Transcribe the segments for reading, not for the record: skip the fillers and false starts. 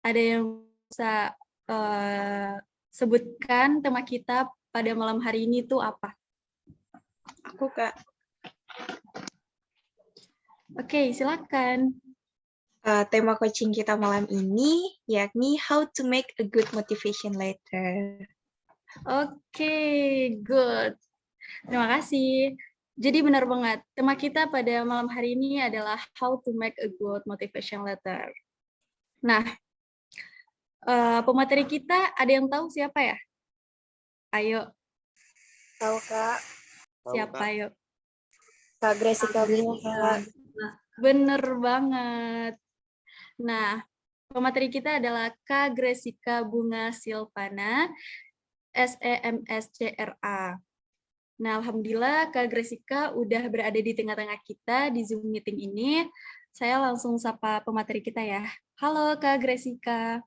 Ada yang bisa sebutkan tema kita pada malam hari ini itu apa? Aku, Kak. Oke, silakan. Tema coaching kita malam ini yakni how to make a good motivation letter. Oke, good. Terima kasih. Jadi benar banget, tema kita pada malam hari ini adalah how to make a good motivation letter. Nah, pemateri kita ada yang tahu siapa ya? Ayo. Tahu, Kak? Siapa, ayo? Kak Gresica Bunga, Kak. Bener banget. Nah, pemateri kita adalah Kak Gresica Bunga Silvana, SEMSCRA. Nah, alhamdulillah Kak Gresica udah berada di tengah-tengah kita di Zoom meeting ini. Saya langsung sapa pemateri kita ya. Halo Kak Gresica.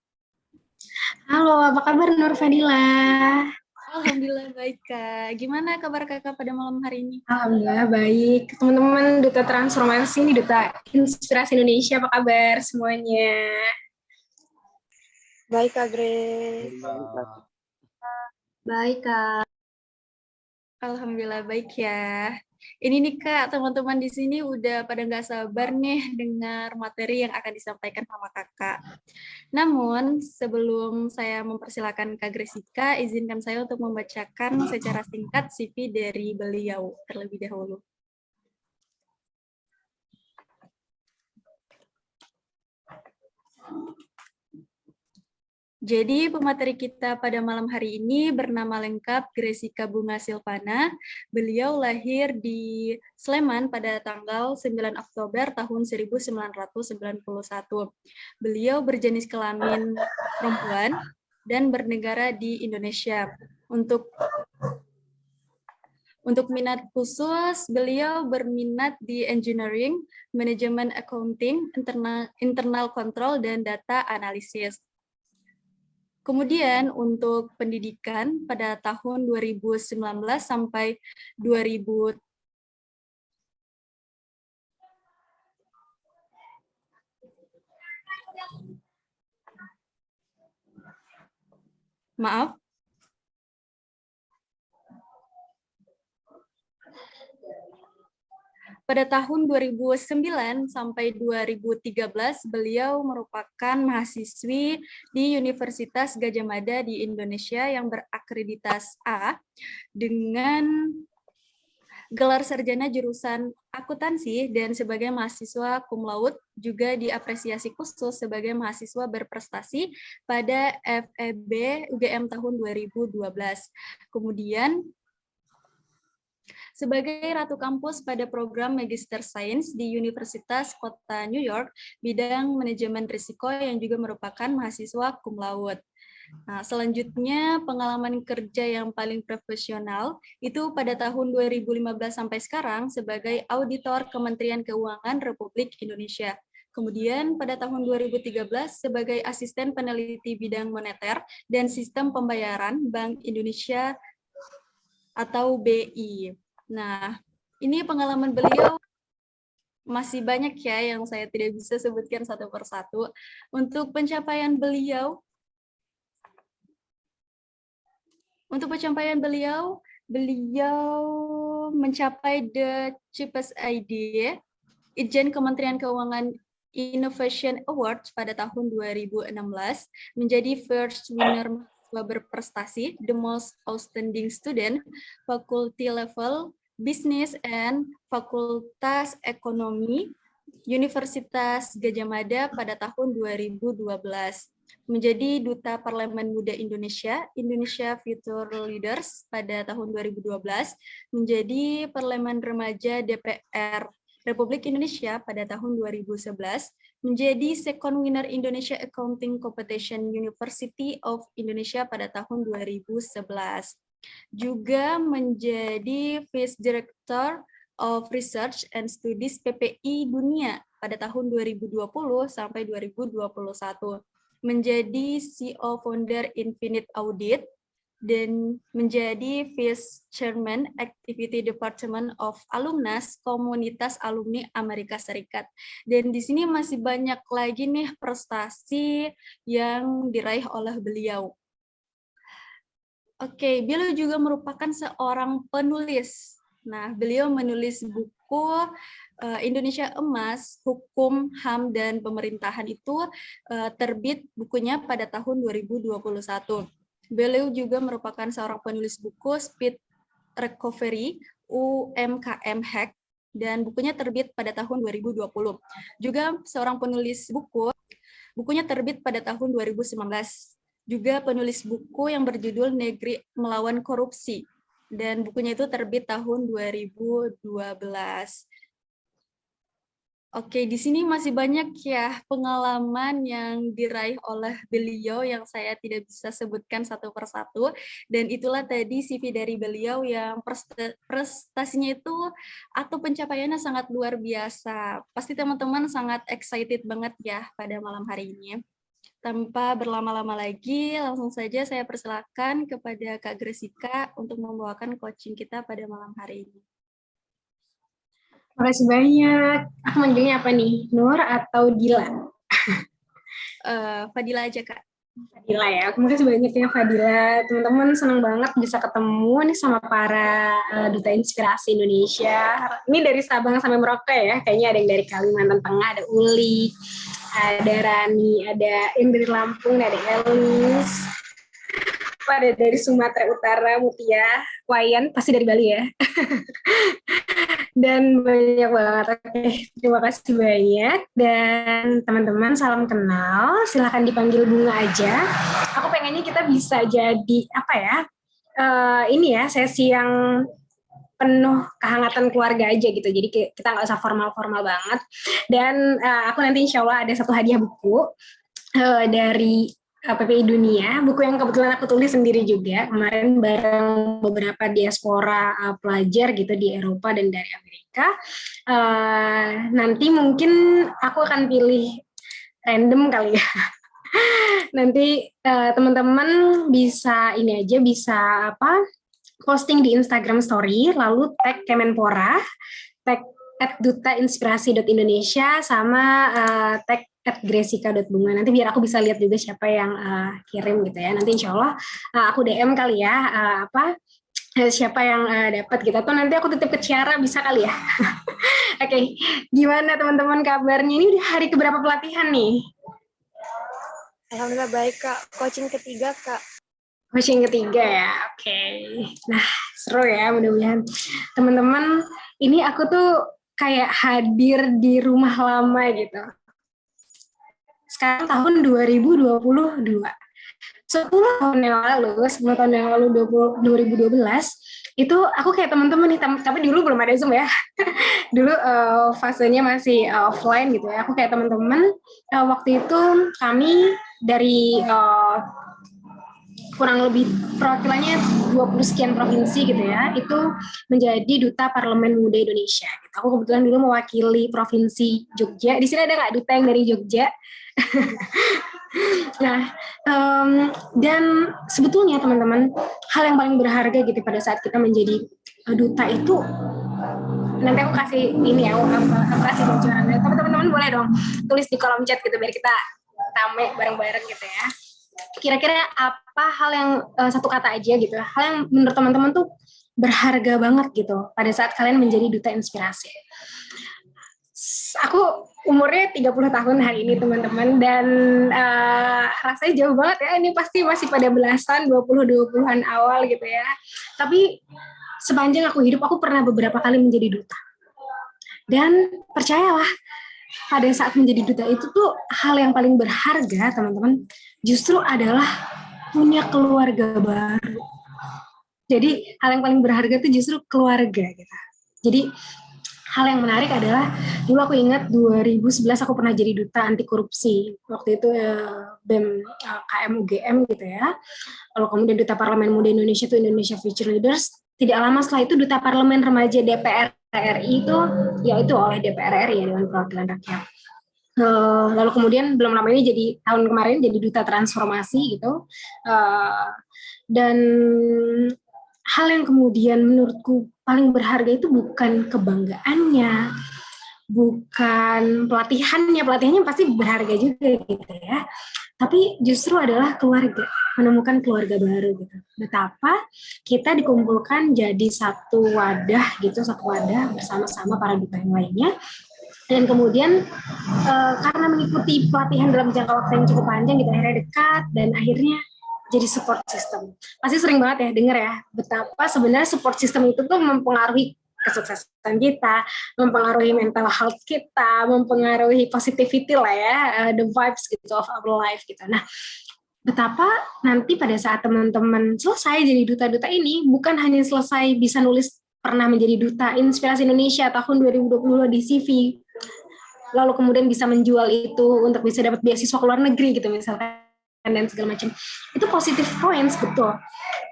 Halo, apa kabar Nur Fadila? Alhamdulillah baik Kak. Gimana kabar Kakak pada malam hari ini? Alhamdulillah baik. Teman-teman Duta Transformasi, Duta Inspirasi Indonesia, apa kabar semuanya? Baik, Kak Grace. Baik, Kak. Alhamdulillah baik ya. Ini nih Kak, teman-teman di sini udah pada nggak sabar nih dengar materi yang akan disampaikan sama Kakak. Namun, sebelum saya mempersilakan Kak Gresica, izinkan saya untuk membacakan secara singkat CV dari beliau terlebih dahulu. Jadi pemateri kita pada malam hari ini bernama lengkap Gresica Bunga Silvana. Beliau lahir di Sleman pada tanggal 9 Oktober tahun 1991. Beliau berjenis kelamin perempuan dan bernegara di Indonesia. Untuk minat khusus, beliau berminat di engineering, manajemen accounting, internal control, dan data analisis. Kemudian untuk pendidikan pada tahun 2019 sampai 2000 Maaf. Pada tahun 2009 sampai 2013, beliau merupakan mahasiswi di Universitas Gadjah Mada di Indonesia yang berakreditasi A dengan gelar sarjana jurusan akuntansi dan sebagai mahasiswa cum laude juga diapresiasi khusus sebagai mahasiswa berprestasi pada FEB UGM tahun 2012. Kemudian sebagai Ratu Kampus pada program Magister Sains di Universitas Kota New York, bidang manajemen risiko yang juga merupakan mahasiswa cum laude. Nah, selanjutnya pengalaman kerja yang paling profesional itu pada tahun 2015 sampai sekarang sebagai auditor Kementerian Keuangan Republik Indonesia. Kemudian pada tahun 2013 sebagai asisten peneliti bidang moneter dan sistem pembayaran Bank Indonesia atau BI. Nah, ini pengalaman beliau masih banyak ya yang saya tidak bisa sebutkan satu persatu. Untuk pencapaian beliau mencapai the cheapest idea Itjen Kementerian Keuangan Innovation Awards pada tahun 2016, menjadi first winner mahasiswa berprestasi, the most outstanding student, faculty level, business and fakultas ekonomi, Universitas Gadjah Mada pada tahun 2012. Menjadi Duta Parlemen Muda Indonesia, Indonesia Future Leaders pada tahun 2012, menjadi Parlemen Remaja DPR Republik Indonesia pada tahun 2011, menjadi second winner Indonesia Accounting Competition University of Indonesia pada tahun 2011. Juga menjadi Vice Director of Research and Studies PPI Dunia pada tahun 2020 sampai 2021. Menjadi CEO founder Infinite Audit, dan menjadi Vice Chairman Activity Department of Alumnus Komunitas Alumni Amerika Serikat. Dan di sini masih banyak lagi nih prestasi yang diraih oleh beliau. Oke, beliau juga merupakan seorang penulis. Nah, beliau menulis buku Indonesia Emas, Hukum, HAM, dan Pemerintahan itu terbit bukunya pada tahun 2021. Beliau juga merupakan seorang penulis buku Speed Recovery, UMKM Hack, dan bukunya terbit pada tahun 2020. Juga seorang penulis buku, bukunya terbit pada tahun 2019. Juga penulis buku yang berjudul Negeri Melawan Korupsi, dan bukunya itu terbit tahun 2012. Oke, di sini masih banyak ya pengalaman yang diraih oleh beliau yang saya tidak bisa sebutkan satu persatu, dan itulah tadi CV dari beliau yang prestasinya itu atau pencapaiannya sangat luar biasa. Pasti teman-teman sangat excited banget ya pada malam hari ini. Tanpa berlama-lama lagi, langsung saja saya persilakan kepada Kak Gresika untuk membawakan coaching kita pada malam hari ini. Terima kasih banyak. Aku manggilnya apa nih? Nur atau Dilan? Fadila aja, Kak. Fadila ya. Terima kasih banyak ya Fadila. Teman-teman senang banget bisa ketemu nih sama para Duta Inspirasi Indonesia. Ini dari Sabang sampai Merauke ya. Kayaknya ada yang dari Kalimantan Tengah, ada Uli, ada Rani, ada yang dari Lampung, ada Elis, ada dari Sumatera Utara, Mutia, Wayan, pasti dari Bali ya. Dan banyak banget. Oke, terima kasih banyak. Dan teman-teman salam kenal, silahkan dipanggil Bunga aja. Aku pengennya kita bisa jadi apa ya? Ini ya sesi yang penuh kehangatan keluarga aja gitu. Jadi kita nggak usah formal-formal banget. Dan aku nanti insya Allah ada satu hadiah buku dari PPI Dunia, buku yang kebetulan aku tulis sendiri juga kemarin bareng beberapa diaspora pelajar gitu di Eropa dan dari Amerika. Nanti mungkin aku akan pilih random kali ya. Nanti teman-teman bisa ini aja, bisa apa? Posting di Instagram Story, lalu tag Kemenpora, tag @dutainspirasi.indonesia, sama tag @gresika.bunga. Nanti biar aku bisa lihat juga siapa yang kirim gitu ya. Nanti insya Allah aku DM kali ya, siapa yang dapat gitu. Atau nanti aku titip ke Ciara, bisa kali ya. Oke, gimana teman-teman kabarnya? Ini udah hari keberapa pelatihan nih? Alhamdulillah baik, Kak. Coaching ketiga, Kak. Coaching ketiga ya, oke. Nah, seru ya, mudah-mudahan. Teman-teman, ini aku tuh kayak hadir di rumah lama gitu. Sekarang tahun 2022. 10 tahun yang lalu, 2012, itu aku kayak teman-teman nih, tapi dulu belum ada Zoom ya. Dulu fasenya masih offline gitu ya. Aku kayak teman-teman, waktu itu kami dari kurang lebih perwakilannya 20 sekian provinsi gitu ya, itu menjadi Duta Parlemen Muda Indonesia. Gitu. Aku kebetulan dulu mewakili Provinsi Jogja. Di sini ada nggak duta yang dari Jogja? Nah, dan sebetulnya teman-teman, hal yang paling berharga gitu pada saat kita menjadi duta itu, nanti aku kasih ini ya, aku kasih bocoran. Tapi teman-teman boleh dong tulis di kolom chat gitu biar kita rame bareng-bareng gitu ya. Kira-kira apa hal yang satu kata aja gitu, hal yang menurut teman-teman tuh berharga banget gitu pada saat kalian menjadi duta inspirasi. Aku umurnya 30 tahun hari ini teman-teman, dan rasanya jauh banget ya, ini pasti masih pada belasan, 20-20an awal gitu ya. Tapi sepanjang aku hidup, aku pernah beberapa kali menjadi duta. Dan percayalah, pada saat menjadi duta itu tuh hal yang paling berharga teman-teman justru adalah punya keluarga baru. Jadi hal yang paling berharga itu justru keluarga gitu. Jadi hal yang menarik adalah dulu aku ingat 2011 aku pernah jadi duta anti korupsi. Waktu itu BEM KM UGM gitu ya. Lalu kemudian duta Parlemen Muda Indonesia itu Indonesia Future Leaders. Tidak lama setelah itu duta Parlemen Remaja DPR RI itu yaitu oleh DPR RI ya, Dewan Perwakilan Rakyat. Lalu kemudian belum lama ini jadi tahun kemarin jadi duta transformasi gitu. Dan hal yang kemudian menurutku paling berharga itu bukan kebanggaannya, bukan pelatihannya pasti berharga juga gitu ya. Tapi justru adalah keluarga, menemukan keluarga baru gitu. Betapa kita dikumpulkan jadi satu wadah gitu, satu wadah bersama-sama para duta yang lainnya. Dan kemudian karena mengikuti pelatihan dalam jangka waktu yang cukup panjang gitu, akhirnya dekat dan akhirnya jadi support system. Pasti sering banget ya dengar ya betapa sebenarnya support system itu tuh mempengaruhi kesuksesan kita, mempengaruhi mental health kita, mempengaruhi positivity lah ya, the vibes gitu of our life gitu. Nah, betapa nanti pada saat teman-teman selesai jadi duta-duta ini bukan hanya selesai bisa nulis pernah menjadi duta Inspirasi Indonesia tahun 2022 di CV, lalu kemudian bisa menjual itu untuk bisa dapat beasiswa ke luar negeri gitu misalkan dan segala macam. Itu positive points betul.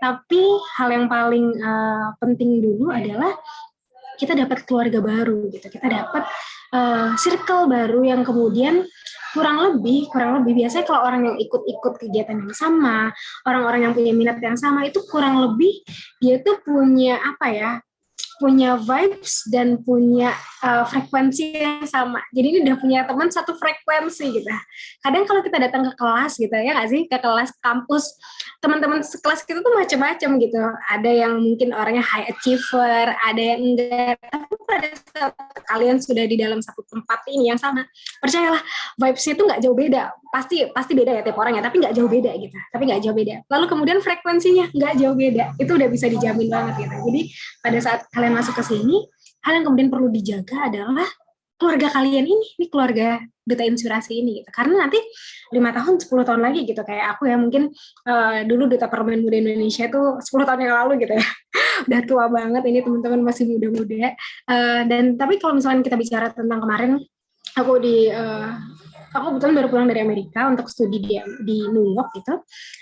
Tapi hal yang paling penting dulu adalah kita dapat keluarga baru gitu. Kita dapat circle baru yang kemudian kurang lebih biasanya kalau orang yang ikut-ikut kegiatan yang sama, orang-orang yang punya minat yang sama itu kurang lebih dia tuh punya apa ya? Punya vibes dan punya frekuensi yang sama. Jadi ini udah punya teman satu frekuensi gitu. Kadang kalau kita datang ke kelas gitu ya nggak sih, ke kelas kampus, teman-teman sekelas kita tuh macam-macam gitu. Ada yang mungkin orangnya high achiever, ada yang enggak. Tapi pada saat kalian sudah di dalam satu tempat ini yang sama, percayalah vibes-nya tuh nggak jauh beda. Pasti beda ya tiap orang ya, tapi nggak jauh beda gitu. Tapi nggak jauh beda. Lalu kemudian frekuensinya nggak jauh beda. Itu udah bisa dijamin banget gitu. Jadi pada saat kalian masuk ke sini, hal yang kemudian perlu dijaga adalah keluarga kalian ini keluarga Duta Inspirasi ini gitu. Karena nanti 5 tahun, 10 tahun lagi gitu kayak aku ya mungkin dulu Duta Parlemen Muda Indonesia itu 10 tahun yang lalu gitu ya. Udah tua banget ini teman-teman masih muda-muda. Dan tapi kalau misalnya kita bicara tentang kemarin aku kebetulan baru pulang dari Amerika untuk studi di New York gitu.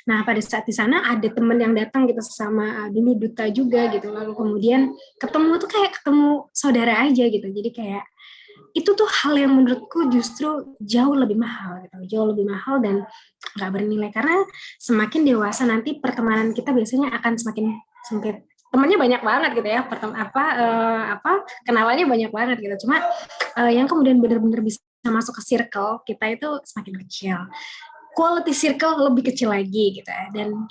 Nah pada saat di sana ada teman yang datang gitu sama dulu duta juga gitu. Lalu kemudian ketemu tuh kayak ketemu saudara aja gitu. Jadi kayak itu tuh hal yang menurutku justru jauh lebih mahal gitu. Jauh lebih mahal dan nggak bernilai karena semakin dewasa nanti pertemanan kita biasanya akan semakin sempit. Temannya banyak banget gitu ya, kenalannya banyak banget gitu. Cuma yang kemudian benar-benar bisa masuk ke circle kita itu semakin kecil. Quality circle lebih kecil lagi gitu ya. Dan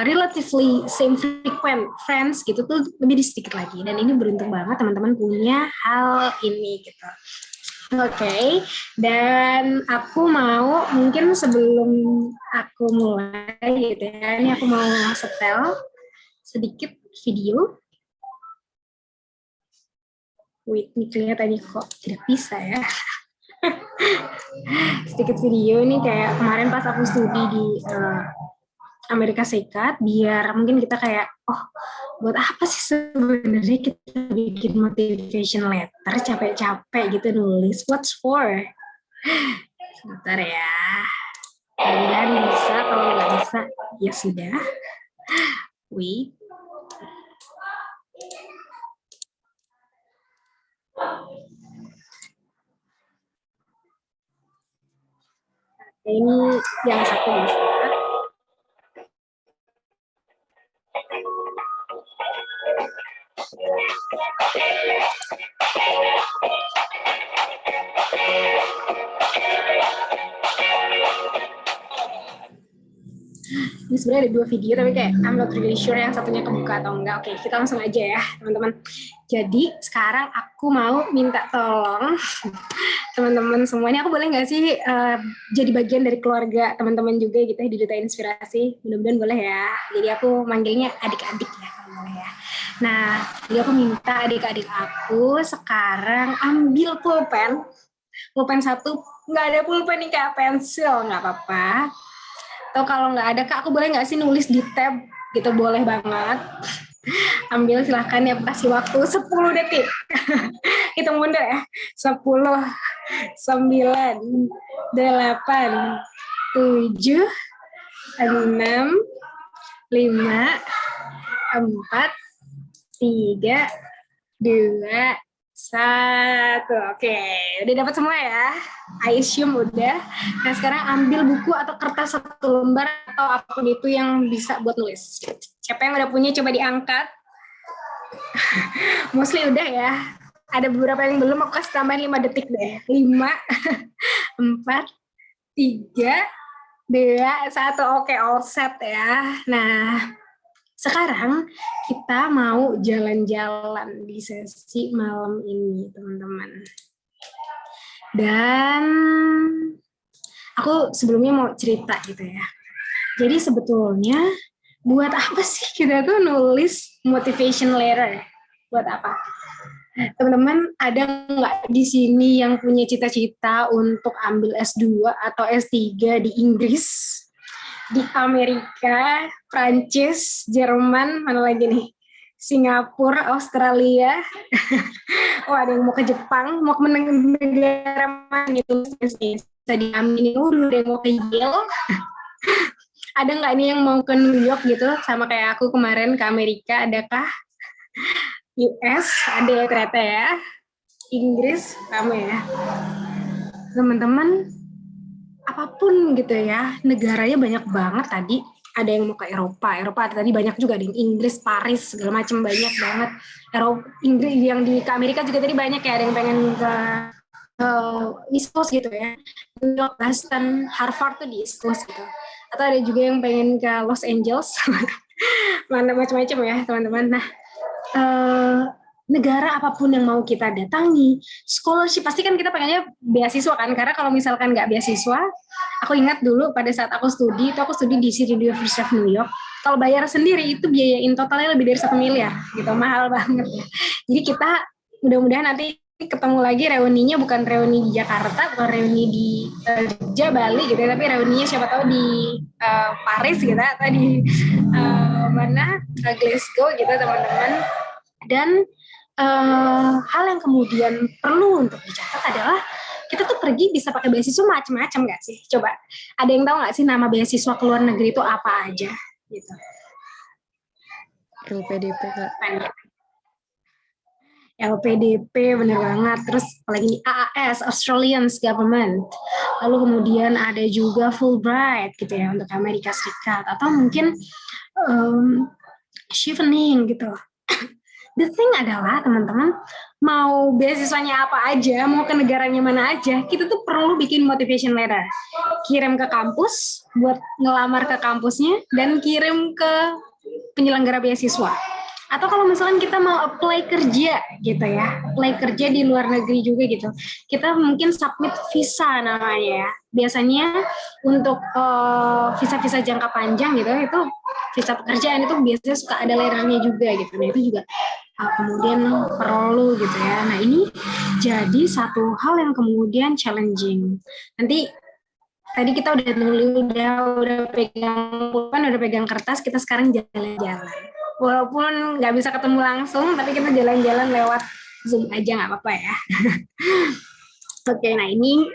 relatively same frequent friends gitu tuh lebih sedikit lagi. Dan ini beruntung banget teman-teman punya hal ini gitu. Oke, dan aku mau mungkin sebelum aku mulai gitu ya, ini aku mau setel sedikit video. Wait, ini kelihatannya kok tidak bisa ya. Sedikit video ini kayak kemarin pas aku studi di Amerika Serikat, biar mungkin kita kayak, buat apa sih sebenarnya kita bikin motivation letter capek-capek gitu nulis, what's for? Sebentar ya, kalian bisa, kalau nggak bisa ya sudah. Wait. Ini yang satu bisa. Ini sebenarnya ada 2 video tapi kayak I'm not really sure yang satunya kebuka atau enggak. Oke, kita langsung aja ya teman-teman. Jadi sekarang aku mau minta tolong teman-teman semuanya, aku boleh nggak sih jadi bagian dari keluarga teman-teman juga gitu ya di Duta Inspirasi? Mudah-mudahan boleh ya. Jadi aku manggilnya adik-adik ya kalau boleh ya. Nah, jadi aku minta adik-adik aku sekarang ambil pulpen satu, nggak ada pulpen nih kayak pensil, nggak apa-apa. Atau kalau nggak ada, Kak, aku boleh nggak sih nulis di tab gitu, boleh banget. Ambil silahkan ya, kasih waktu 10 detik. Hitung mundur ya. 10, 9, 8, 7, 6, 5, 4, 3, 2, 1. Oke, udah dapat semua ya. I assume udah. Nah sekarang ambil buku atau kertas 1 lembar atau apapun itu yang bisa buat nulis. Siapa yang udah punya coba diangkat. Mostly udah ya. Ada beberapa yang belum, aku kasih tambahin 5 detik deh. 5, 4, 3, 2, 1. Oke, all set ya. Nah, sekarang kita mau jalan-jalan di sesi malam ini, teman-teman. Dan aku sebelumnya mau cerita gitu ya. Jadi sebetulnya buat apa sih kita tuh nulis motivation letter? Buat apa? Teman-teman, ada nggak di sini yang punya cita-cita untuk ambil S2 atau S3 di Inggris, di Amerika, Prancis, Jerman, mana lagi nih? Singapura, Australia. Oh, ada yang mau ke Jepang, mau ke negara mana gitu. Bisa diaminin dulu, ada yang mau ke Yale. Ada nggak nih yang mau ke New York gitu, sama kayak aku kemarin ke Amerika, adakah? US ada ya ternyata ya, Inggris sama ya teman-teman, apapun gitu ya, negaranya banyak banget tadi. Ada yang mau ke Eropa tadi banyak juga, ada yang Inggris, Paris, segala macam banyak banget. Inggris yang di Amerika juga tadi banyak ya, ada yang pengen ke East Coast gitu ya, New York, Boston, Harvard tuh di East Coast gitu. Atau ada juga yang pengen ke Los Angeles, mana macam-macam ya teman-teman. Nah, negara apapun yang mau kita datangi, scholarship pasti kan kita pengennya beasiswa kan, karena kalau misalkan nggak beasiswa, aku ingat dulu pada saat aku studi di City University of New York, kalau bayar sendiri itu biayain totalnya lebih dari 1 miliar gitu, mahal banget ya. Jadi kita mudah-mudahan nanti ketemu lagi reuninya, bukan reuni di Jakarta, bukan reuni di Jogja, Bali gitu, tapi reuninya siapa tahu di Paris gitu, atau di Glasgow gitu teman-teman. Dan hal yang kemudian perlu untuk dicatat adalah kita tuh pergi bisa pakai beasiswa macam-macam nggak sih? Coba ada yang tahu nggak sih nama beasiswa ke luar negeri itu apa aja? Gitu. LPDP Kak. LPDP bener banget. Terus apalagi ini AAS, Australian Government. Lalu kemudian ada juga Fulbright gitu ya untuk Amerika Serikat, atau mungkin Chevening gitu. The thing adalah teman-teman, mau beasiswanya apa aja, mau ke negaranya mana aja, kita tuh perlu bikin motivation letter. Kirim ke kampus, buat ngelamar ke kampusnya, dan kirim ke penyelenggara beasiswa. Atau kalau misalkan kita mau apply kerja gitu ya, apply kerja di luar negeri juga gitu, kita mungkin submit visa namanya ya. Biasanya untuk visa-visa jangka panjang gitu, itu visa pekerjaan itu biasanya suka ada letternya juga gitu. Nah itu juga kemudian perlu gitu ya. Nah ini jadi satu hal yang kemudian challenging. Nanti tadi kita udah pegang kertas, kita sekarang jalan-jalan. Walaupun nggak bisa ketemu langsung, tapi kita jalan-jalan lewat Zoom aja, nggak apa-apa ya. Oke, nah ini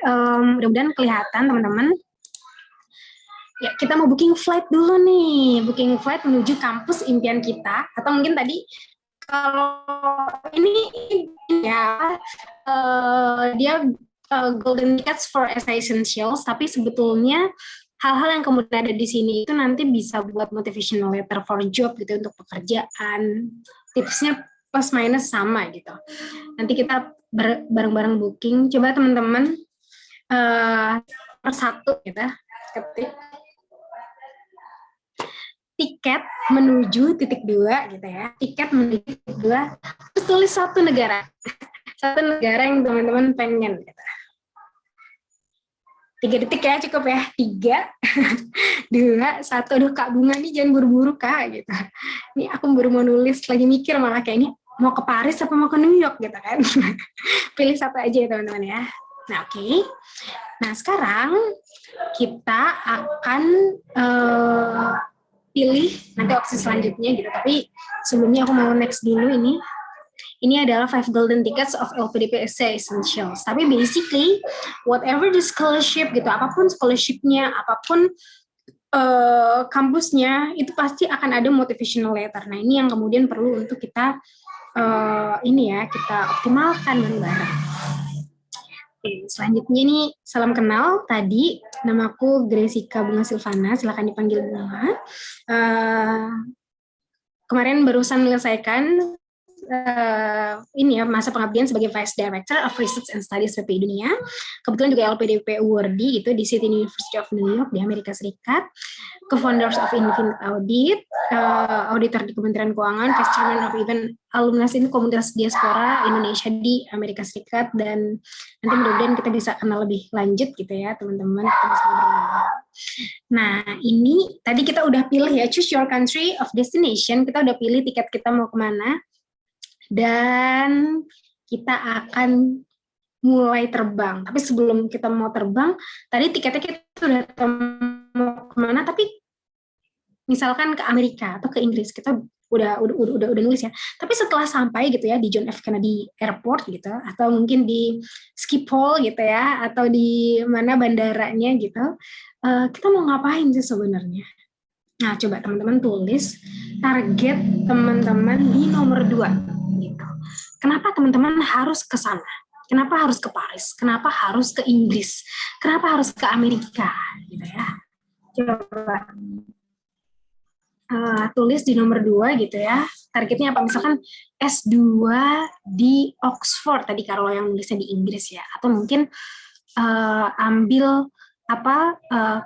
mudah-mudahan kelihatan teman-teman. Ya, kita mau booking flight dulu nih, booking flight menuju kampus impian kita, atau mungkin tadi kalau ini ya dia golden tickets for essentials, tapi sebetulnya hal-hal yang kemudian ada di sini itu nanti bisa buat motivational letter for job gitu, untuk pekerjaan. Tipsnya plus minus sama gitu. Nanti kita bareng-bareng booking. Coba teman-teman persatu kita ketik tiket menuju titik 2 gitu ya. Tiket menuju titik 2. Terus tulis satu negara. Satu negara yang teman-teman pengen gitu. 3 detik ya, cukup ya. 3, 2, 1. Aduh Kak Bunga nih jangan buru-buru Kak gitu. Ini aku baru mau nulis, lagi mikir malah kayak ini mau ke Paris apa mau ke New York gitu kan. Pilih satu aja ya teman-teman ya. Nah oke. Nah sekarang kita akan pilih nanti opsi selanjutnya gitu. Tapi sebelumnya aku mau next dulu ini. Ini adalah 5 golden tickets of LPDP Essay Essentials. Tapi basically, whatever the scholarship gitu, apapun scholarshipnya, apapun kampusnya, itu pasti akan ada motivational letter. Nah ini yang kemudian perlu untuk kita kita optimalkan bareng-bareng. selanjutnya ini salam kenal. Tadi namaku Gresica Bunga Silvana, silakan dipanggil Bunga. Kemarin barusan menyelesaikan ini ya masa pengabdian sebagai Vice Director of Research and Studies PPI Dunia. Kebetulan juga LPDP Awardee itu di City University of New York di Amerika Serikat. Co-founders of Infinite Audit, auditor di Kementerian Keuangan, Vice Chairman of Event Alumnus ini komunitas diaspora Indonesia di Amerika Serikat, dan nanti mudah-mudahan kita bisa kenal lebih lanjut gitu ya teman-teman. Kita bisa ngobrol. Nah ini tadi kita udah pilih ya, choose your country of destination, kita udah pilih tiket kita mau kemana, dan kita akan mulai terbang. Tapi sebelum kita mau terbang, tadi tiketnya kita udah mau kemana, tapi misalkan ke Amerika atau ke Inggris, kita udah nulis ya. Tapi setelah sampai gitu ya di John F. Kennedy Airport gitu, atau mungkin di Schiphol gitu ya, atau di mana bandaranya gitu, kita mau ngapain sih sebenarnya? Nah, coba teman-teman tulis target teman-teman di nomor 2 gitu. Kenapa teman-teman harus ke sana? Kenapa harus ke Paris? Kenapa harus ke Inggris? Kenapa harus ke Amerika? Gitu ya. Coba tulis di nomor 2 gitu ya. Targetnya apa? Misalkan S2 di Oxford tadi kalau yang nulisnya di Inggris ya. Atau mungkin ambil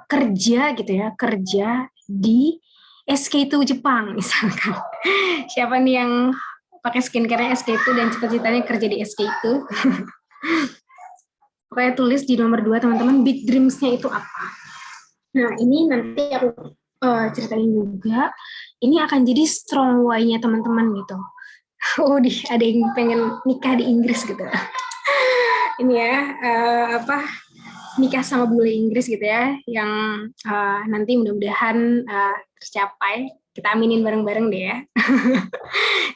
kerja gitu ya. Kerja di SK2 Jepang misalkan. Siapa nih yang pakai skincare SK2 dan cita-citanya kerja di SK2? Pokoknya tulis di nomor 2 teman-teman big dreams-nya itu apa. Nah ini nanti aku ceritain juga. Ini akan jadi strong why-nya teman-teman gitu. Ada yang pengen nikah di Inggris gitu. Ini ya nikah sama bule Inggris gitu ya, yang nanti mudah-mudahan tercapai. Kita aminin bareng-bareng deh ya.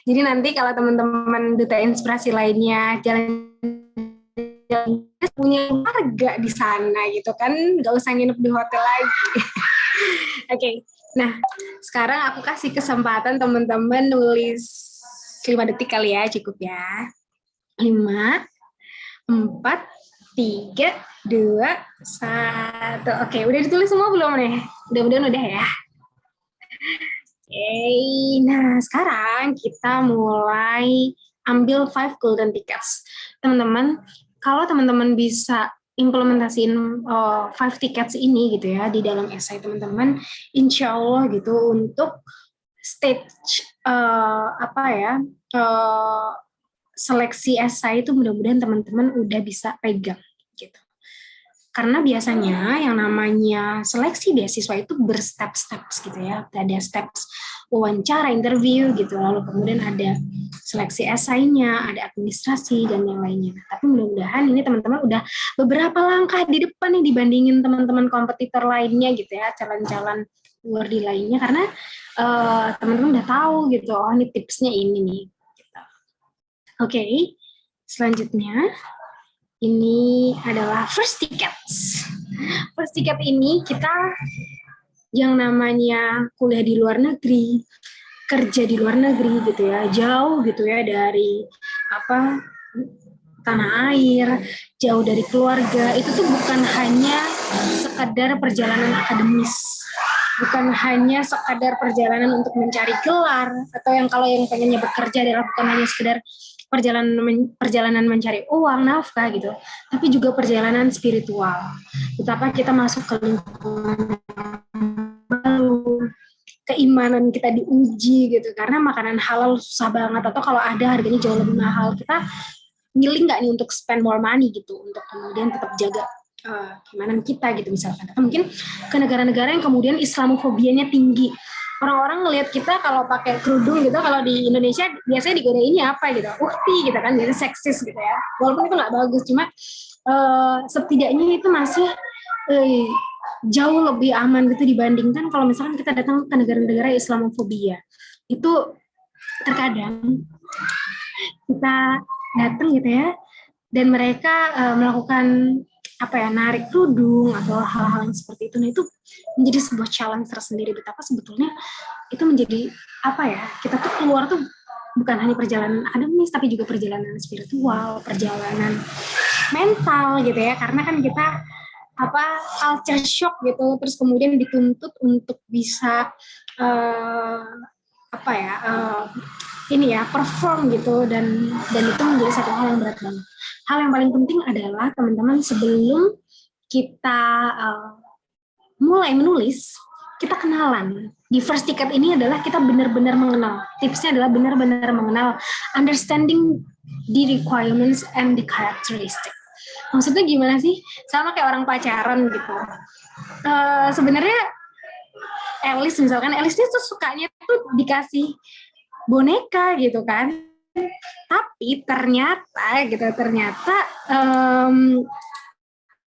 Jadi nanti kalau teman-teman duta inspirasi lainnya jalan-jalan punya harga di sana gitu kan, nggak usah nginep di hotel lagi. Oke. Nah, sekarang aku kasih kesempatan teman-teman nulis 5 detik kali ya, cukup ya. 5, 4, 3, 2, 1. Oke, udah ditulis semua belum nih? Mudah-mudahan udah ya. Oke, nah sekarang kita mulai ambil 5 golden tickets. Teman-teman, kalau teman-teman bisa implementasiin 5 tickets ini gitu ya di dalam esai teman-teman, insya Allah gitu untuk stage seleksi esai itu mudah-mudahan teman-teman udah bisa pegang gitu. Karena biasanya yang namanya seleksi beasiswa itu berstep-steps gitu ya. Ada steps wawancara, interview gitu, lalu kemudian ada seleksi esainya, ada administrasi dan yang lainnya. Tapi mudah-mudahan ini teman-teman udah beberapa langkah di depan nih dibandingin teman-teman kompetitor lainnya gitu ya, calon-calon awardee lainnya, karena teman-teman udah tahu gitu, oh ini tipsnya ini nih. Gitu. Oke, selanjutnya ini adalah first tickets. First ticket ini kita yang namanya kuliah di luar negeri, kerja di luar negeri gitu ya, jauh gitu ya dari tanah air, jauh dari keluarga, itu tuh bukan hanya sekadar perjalanan akademis, bukan hanya sekadar perjalanan untuk mencari gelar, atau yang kalau yang pengennya bekerja adalah bukan hanya sekedar perjalanan mencari uang, nafkah gitu, tapi juga perjalanan spiritual. Betapa kita masuk ke lingkungan baru, keimanan kita diuji gitu, karena makanan halal susah banget, atau kalau ada harganya jauh lebih mahal, kita milih nggak nih untuk spend more money gitu, untuk kemudian tetap jaga keimanan kita gitu misalkan. Atau mungkin ke negara-negara yang kemudian Islamofobianya tinggi. Orang-orang ngelihat kita kalau pakai kerudung gitu, kalau di Indonesia biasanya digodainnya apa gitu, ukti gitu kan, jadi seksis gitu ya. Walaupun itu nggak bagus, cuma setidaknya itu masih jauh lebih aman gitu dibandingkan kalau misalkan kita datang ke negara-negara Islamofobia. Itu terkadang kita datang gitu ya, dan mereka melakukan narik kerudung atau hal-hal yang seperti itu. Nah itu menjadi sebuah challenge tersendiri, betapa sebetulnya itu menjadi kita tuh keluar tuh bukan hanya perjalanan akademis, tapi juga perjalanan spiritual, perjalanan mental gitu ya, karena kan kita culture shock gitu, terus kemudian dituntut untuk bisa perform gitu, dan itu menjadi satu hal yang berat banget. Hal yang paling penting adalah teman-teman, sebelum kita mulai menulis, kita kenalan. Di first ticket ini adalah kita benar-benar mengenal. Tipsnya adalah benar-benar mengenal, understanding the requirements and the characteristic. Maksudnya gimana sih? Sama kayak orang pacaran gitu. Sebenarnya Elis misalkan, Elis ini tuh sukanya tuh dikasih boneka gitu kan. Tapi ternyata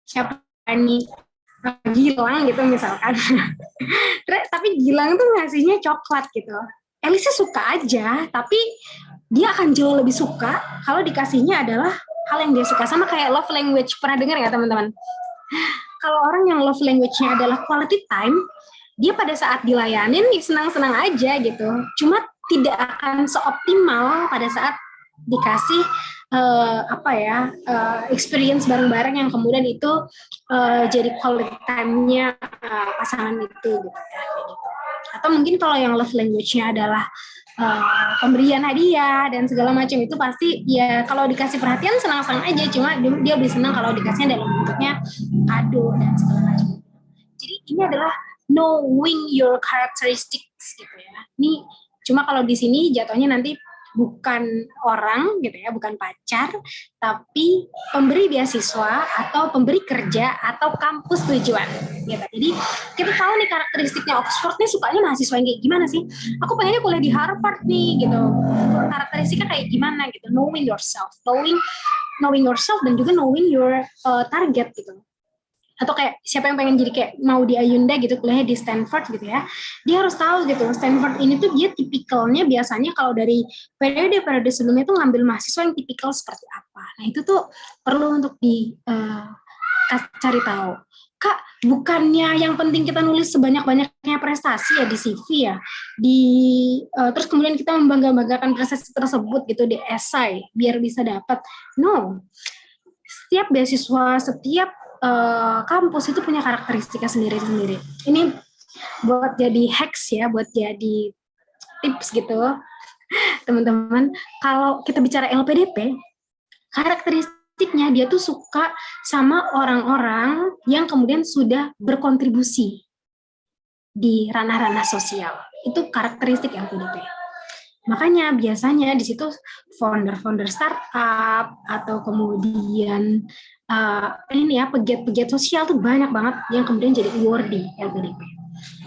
siapa nih, Gilang gitu misalkan. Tapi Gilang tuh ngasihnya coklat gitu. Elisnya suka aja, tapi dia akan jauh lebih suka kalau dikasihnya adalah hal yang dia suka. Sama kayak love language, pernah dengar nggak teman-teman? Kalau orang yang love language-nya adalah quality time, dia pada saat dilayanin senang-senang aja gitu. Cuma tidak akan seoptimal pada saat dikasih experience bareng-bareng yang kemudian itu jadi quality time-nya pasangan itu gitu ya. Atau mungkin kalau yang love language-nya adalah pemberian hadiah dan segala macam, itu pasti ya kalau dikasih perhatian senang-senang aja, cuma dia lebih senang kalau dikasihnya dalam bentuknya kado dan segala macam. Jadi ini adalah knowing your characteristics gitu ya. Ini cuma kalau di sini jatuhnya nanti bukan orang gitu ya, bukan pacar, tapi pemberi beasiswa atau pemberi kerja atau kampus tujuan gitu. Jadi kita tahu nih karakteristiknya Oxford nih, sukanya mahasiswa yang kayak gimana sih? Aku pengennya kuliah di Harvard nih gitu. Karakteristiknya kayak gimana gitu? Knowing yourself dan juga knowing your target gitu. Atau kayak siapa yang pengen jadi kayak mau di Ayunda gitu, kuliahnya di Stanford gitu ya, dia harus tahu gitu, Stanford ini tuh dia tipikalnya biasanya kalau dari periode sebelumnya tuh ngambil mahasiswa yang tipikal seperti apa. Nah itu tuh perlu untuk cari tahu. Kak, bukannya yang penting kita nulis sebanyak-banyaknya prestasi ya di CV ya, terus kemudian kita membangga-banggakan prestasi tersebut gitu di esai biar bisa dapat. No, setiap beasiswa, setiap kampus itu punya karakteristiknya sendiri-sendiri. Ini buat jadi hacks ya, buat jadi tips gitu, teman-teman. Kalau kita bicara LPDP, karakteristiknya dia tuh suka sama orang-orang yang kemudian sudah berkontribusi di ranah-ranah sosial. Itu karakteristik LPDP. Makanya biasanya di situ founder startup atau kemudian pegiat-pegiat sosial tuh banyak banget yang kemudian jadi awardee LPDP.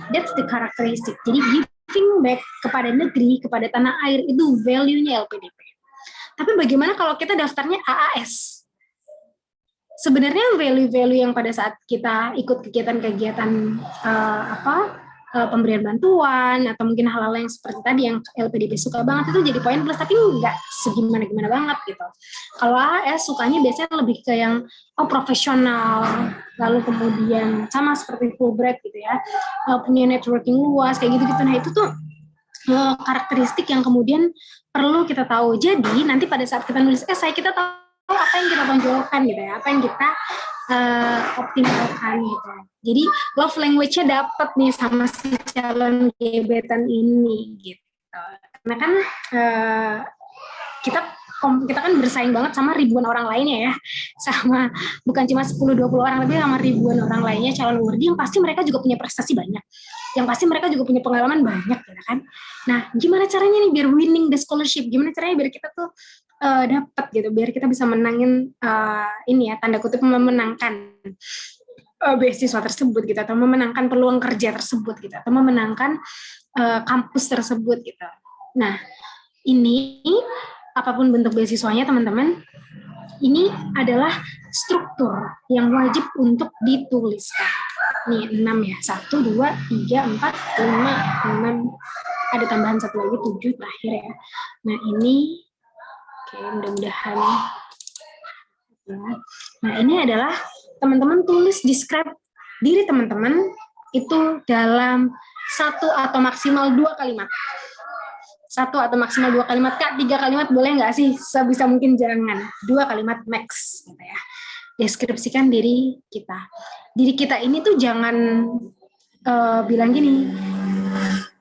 That's the characteristic. Jadi giving back kepada negeri, kepada tanah air, itu value-nya LPDP. Tapi bagaimana kalau kita daftarnya AAS? Sebenarnya value-value yang pada saat kita ikut kegiatan-kegiatan pemberian bantuan atau mungkin hal-hal yang seperti tadi yang LPDP suka banget itu jadi poin plus, tapi nggak segimana-gimana banget gitu. Kalau AS sukanya biasanya lebih ke yang profesional, lalu kemudian sama seperti Fulbright gitu ya, punya networking luas kayak gitu-gitu. Nah itu tuh karakteristik yang kemudian perlu kita tahu. Jadi nanti pada saat kita nulis esai kita tahu apa yang kita tonjolkan gitu ya, apa yang kita optimalkan gitu. Jadi love language-nya dapat nih sama si calon gebetan ini gitu. Karena kan kita kan bersaing banget sama ribuan orang lainnya ya. Sama bukan cuma 10-20 orang, tapi sama ribuan orang lainnya calon awardee yang pasti mereka juga punya prestasi banyak. Yang pasti mereka juga punya pengalaman banyak gitu kan. Nah, gimana caranya nih biar winning the scholarship? Gimana caranya biar kita tuh dapat gitu, biar kita bisa menangin tanda kutip memenangkan beasiswa tersebut gitu, atau memenangkan peluang kerja tersebut gitu, atau memenangkan kampus tersebut gitu. Nah, ini apapun bentuk beasiswanya teman-teman, ini adalah struktur yang wajib untuk dituliskan. Nih 6 ya, 1, 2, 3, 4, 5, 6, ada tambahan 1 lagi 7 terakhir ya. Nah ini oke, mudah-mudahan ya. Nah, ini adalah teman-teman tulis describe diri teman-teman itu dalam 1 atau maksimal 2 kalimat. 1 atau maksimal 2 kalimat. Kak, 3 kalimat boleh nggak sih? Sebisa mungkin jangan. 2 kalimat max gitu ya. deskripsikan diri kita. Diri kita ini tuh jangan bilang gini,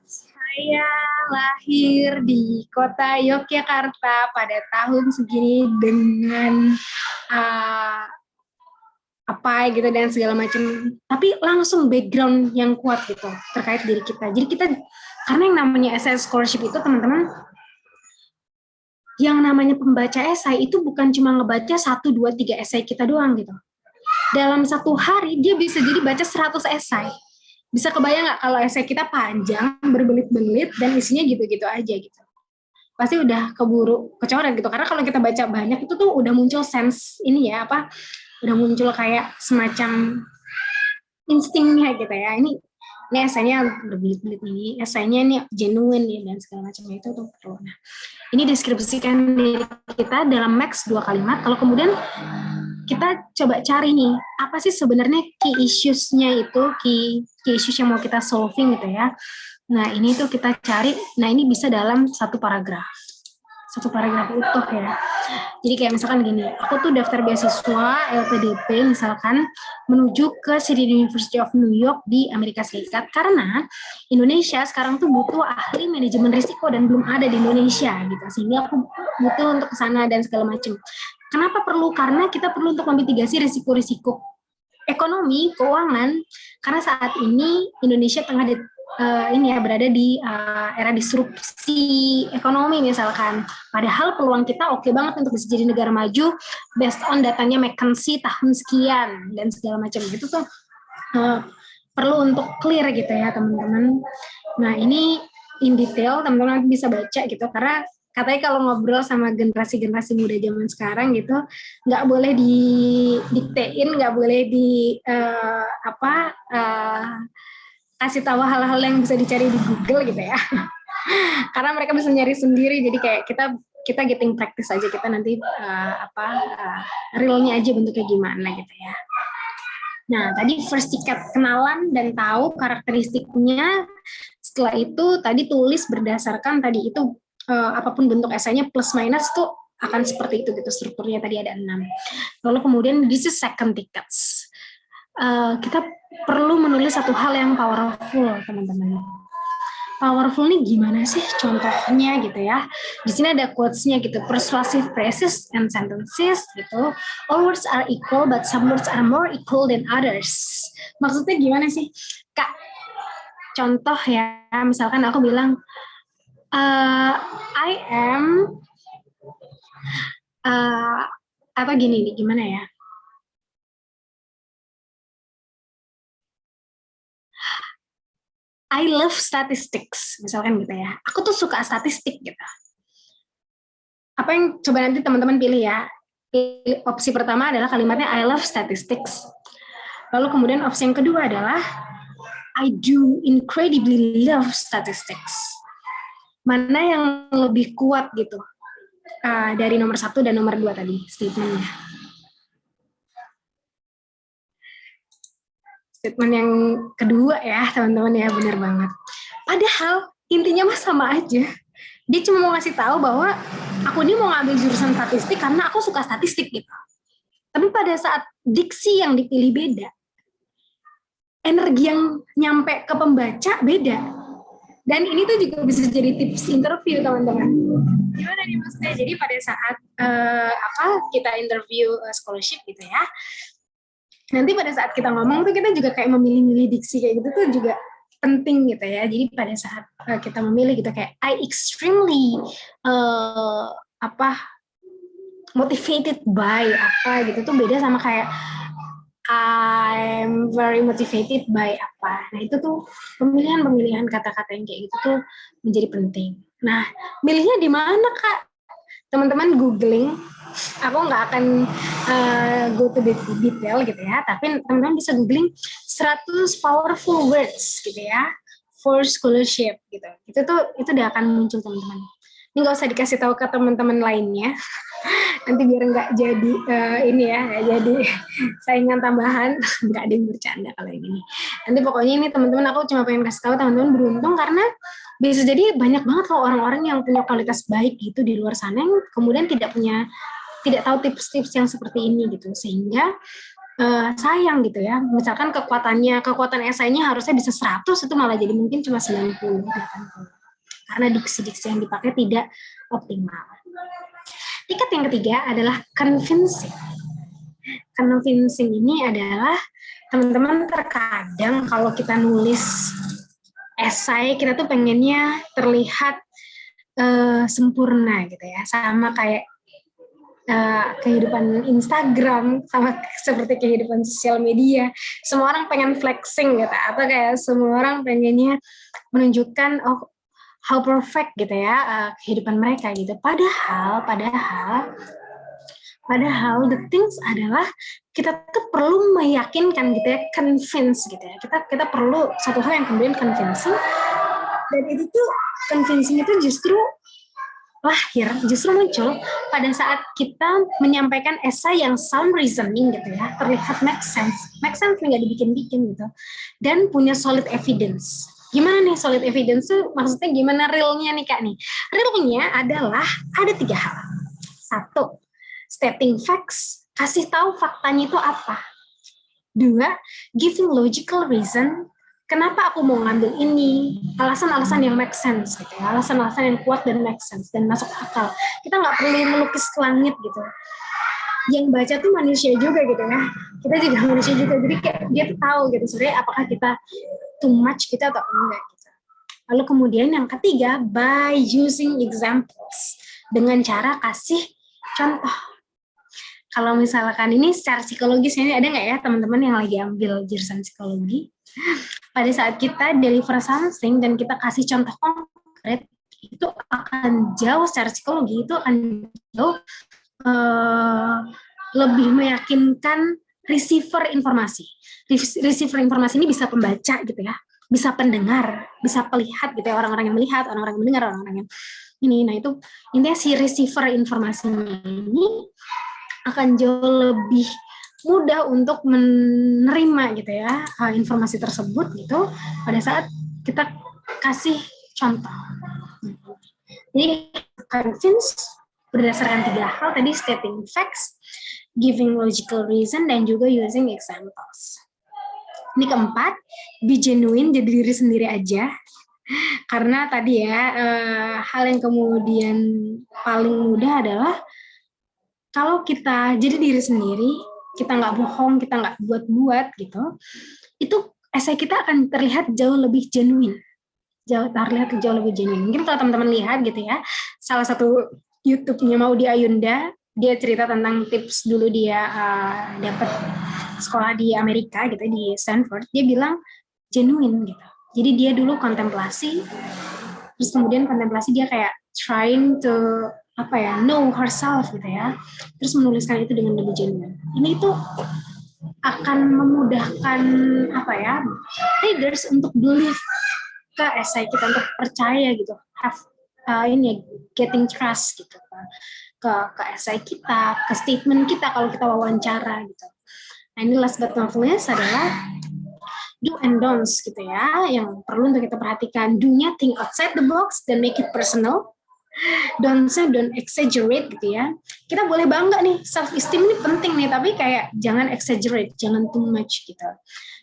saya lahir di kota Yogyakarta pada tahun segini dengan apa gitu dan segala macam. Tapi langsung background yang kuat gitu terkait diri kita. Jadi kita, karena yang namanya essay scholarship itu teman-teman, yang namanya pembaca esai itu bukan cuma ngebaca 1, 2, 3 esai kita doang gitu. Dalam satu hari dia bisa jadi baca 100 esai. Bisa kebayang nggak kalau esai kita panjang, berbelit-belit, dan isinya gitu-gitu aja gitu. Pasti udah keburu kecoret gitu. Karena kalau kita baca banyak itu tuh udah muncul sense ini ya, udah muncul kayak semacam instingnya gitu ya. Ini esainya berbelit-belit nih, esainya ini genuine nih, dan segala macam itu tuh perlu. Nah, ini deskripsikan diri kita dalam max 2 kalimat. Kalau kemudian kita coba cari nih, apa sih sebenarnya key issues-nya itu, key issues yang mau kita solving gitu ya. Nah, ini tuh kita cari, nah ini bisa dalam satu paragraf utuh ya. Jadi kayak misalkan gini, aku tuh daftar beasiswa LPDP misalkan menuju ke City University of New York di Amerika Serikat karena Indonesia sekarang tuh butuh ahli manajemen risiko dan belum ada di Indonesia gitu, sehingga aku butuh untuk kesana dan segala macam. Kenapa perlu? Karena kita perlu untuk memitigasi risiko-risiko ekonomi, keuangan, karena saat ini Indonesia tengah berada di era disrupsi ekonomi misalkan. Padahal peluang kita oke banget untuk bisa jadi negara maju based on datanya McKinsey tahun sekian dan segala macam gitu tuh perlu untuk clear gitu ya teman-teman. Nah ini in detail teman-teman bisa baca gitu karena katanya kalau ngobrol sama generasi muda zaman sekarang gitu nggak boleh didiktein, nggak boleh kasih tahu hal-hal yang bisa dicari di Google gitu ya. Karena mereka bisa nyari sendiri, jadi kayak kita getting practice aja, kita nanti realnya aja bentuknya gimana gitu ya. Nah, tadi first ticket kenalan dan tahu karakteristiknya. Setelah itu tadi tulis berdasarkan tadi itu apapun bentuk esainya plus minus tuh akan seperti itu gitu, strukturnya tadi ada 6. Lalu kemudian this is second tickets. Kita perlu menulis satu hal yang powerful, teman-teman. Powerful nih gimana sih contohnya gitu ya. Di sini ada quotes-nya gitu, persuasive phrases and sentences gitu. All words are equal, but some words are more equal than others. Maksudnya gimana sih, Kak? Contoh ya, misalkan aku bilang, I am, atau gini nih, gimana ya? I love statistics, misalkan gitu ya. Aku tuh suka statistik gitu. Apa yang coba nanti teman-teman pilih ya. Opsi pertama adalah kalimatnya I love statistics. Lalu kemudian opsi yang kedua adalah I do incredibly love statistics. Mana yang lebih kuat gitu dari nomor 1 dan nomor 2 tadi statementnya. Statement yang kedua ya teman-teman ya, benar banget. Padahal intinya mah sama aja. Dia cuma mau ngasih tahu bahwa aku ini mau ngambil jurusan statistik karena aku suka statistik gitu. Tapi pada saat diksi yang dipilih beda, energi yang nyampe ke pembaca beda. Dan ini tuh juga bisa jadi tips interview teman-teman. Gimana nih maksudnya? Jadi pada saat kita interview scholarship gitu ya, nanti pada saat kita ngomong tuh kita juga kayak memilih-milih diksi kayak gitu tuh juga penting gitu ya. Jadi pada saat kita memilih gitu kayak I extremely motivated by apa gitu tuh beda sama kayak I'm very motivated by apa. Nah itu tuh pemilihan kata-kata yang kayak gitu tuh menjadi penting. Nah milihnya di mana Kak? Teman-teman googling. Aku nggak akan go to detail gitu ya, tapi teman-teman bisa googling 100 powerful words gitu ya for scholarship gitu. Itu udah akan muncul teman-teman. Ini nggak usah dikasih tahu ke teman-teman lainnya. Nanti biar nggak jadi nggak jadi saingan tambahan. Nggak ada yang bercanda kalau ini. Nanti pokoknya ini teman-teman aku cuma pengen kasih tahu teman-teman beruntung karena bisa jadi banyak banget loh orang-orang yang punya kualitas baik gitu di luar sana yang kemudian tidak punya tidak tahu tips-tips yang seperti ini gitu, sehingga sayang gitu ya. Misalkan kekuatan esainya harusnya bisa 100, itu malah jadi mungkin cuma 90, 80. Karena diksi-diksi yang dipakai tidak optimal. Tingkat yang ketiga adalah convincing. Convincing ini adalah teman-teman terkadang kalau kita nulis esai, kita tuh pengennya terlihat sempurna gitu ya, sama kayak kehidupan Instagram, sama seperti kehidupan sosial media. Semua orang pengen flexing gitu, atau kayak semua orang pengennya menunjukkan how perfect gitu ya kehidupan mereka gitu. Padahal the things adalah kita tuh perlu meyakinkan gitu ya, convince gitu ya. Kita perlu satu hal yang kemudian convincing, dan itu tuh convincing itu justru muncul pada saat kita menyampaikan esai yang sound reasoning gitu ya, terlihat make sense nggak dibikin-bikin gitu, dan punya solid evidence. Gimana nih solid evidence tuh maksudnya gimana realnya nih Kak nih? Realnya adalah ada 3 hal. 1, stating facts, kasih tahu faktanya itu apa. 2, giving logical reason, kenapa aku mau ngambil ini, alasan-alasan yang make sense gitu ya, alasan-alasan yang kuat dan make sense dan masuk akal. Kita nggak perlu melukis langit gitu. Yang baca tuh manusia juga gitu ya. Kita juga manusia juga, jadi kayak dia tuh tahu gitu sebenarnya apakah kita too much gitu atau enggak gitu. Lalu kemudian yang ketiga, by using examples, dengan cara kasih contoh. Kalau misalkan ini secara psikologis, ini ada nggak ya teman-teman yang lagi ambil jurusan psikologi? Pada saat kita deliver something dan kita kasih contoh konkret, itu akan jauh secara psikologi, itu akan jauh lebih meyakinkan receiver informasi. Receiver informasi ini bisa pembaca gitu ya, bisa pendengar, bisa pelihat gitu ya, orang-orang yang melihat, orang-orang yang mendengar, orang-orang yang ini. Nah itu intinya si receiver informasinya ini akan jauh lebih mudah untuk menerima gitu ya informasi tersebut gitu pada saat kita kasih contoh. Jadi convince berdasarkan 3 hal tadi, stating facts, giving logical reason, dan juga using examples. Ini keempat, be genuine, jadi diri sendiri aja. Karena tadi ya hal yang kemudian paling mudah adalah kalau kita jadi diri sendiri, kita nggak bohong, kita nggak buat-buat gitu, itu esai kita akan terlihat jauh lebih genuine. Terlihat jauh lebih genuine. Mungkin kalau teman-teman lihat gitu ya, salah satu YouTube-nya Maudy Ayunda, dia cerita tentang tips dulu dia dapat sekolah di Amerika gitu, di Stanford. Dia bilang genuine gitu. Jadi dia dulu kontemplasi, terus kemudian kontemplasi dia kayak trying to know herself gitu ya, terus menuliskan itu dengan lebih genuine. Ini itu akan memudahkan readers untuk believe ke esai kita, untuk percaya gitu, have getting trust gitu ke esai kita, ke statement kita kalau kita wawancara gitu. Nah ini last but not least adalah do and don'ts gitu ya, yang perlu untuk kita perhatikan. Do-nya think outside the box dan make it personal. Don't exaggerate gitu ya. Kita boleh bangga nih, self esteem ini penting nih, tapi kayak jangan exaggerate, jangan too much gitu.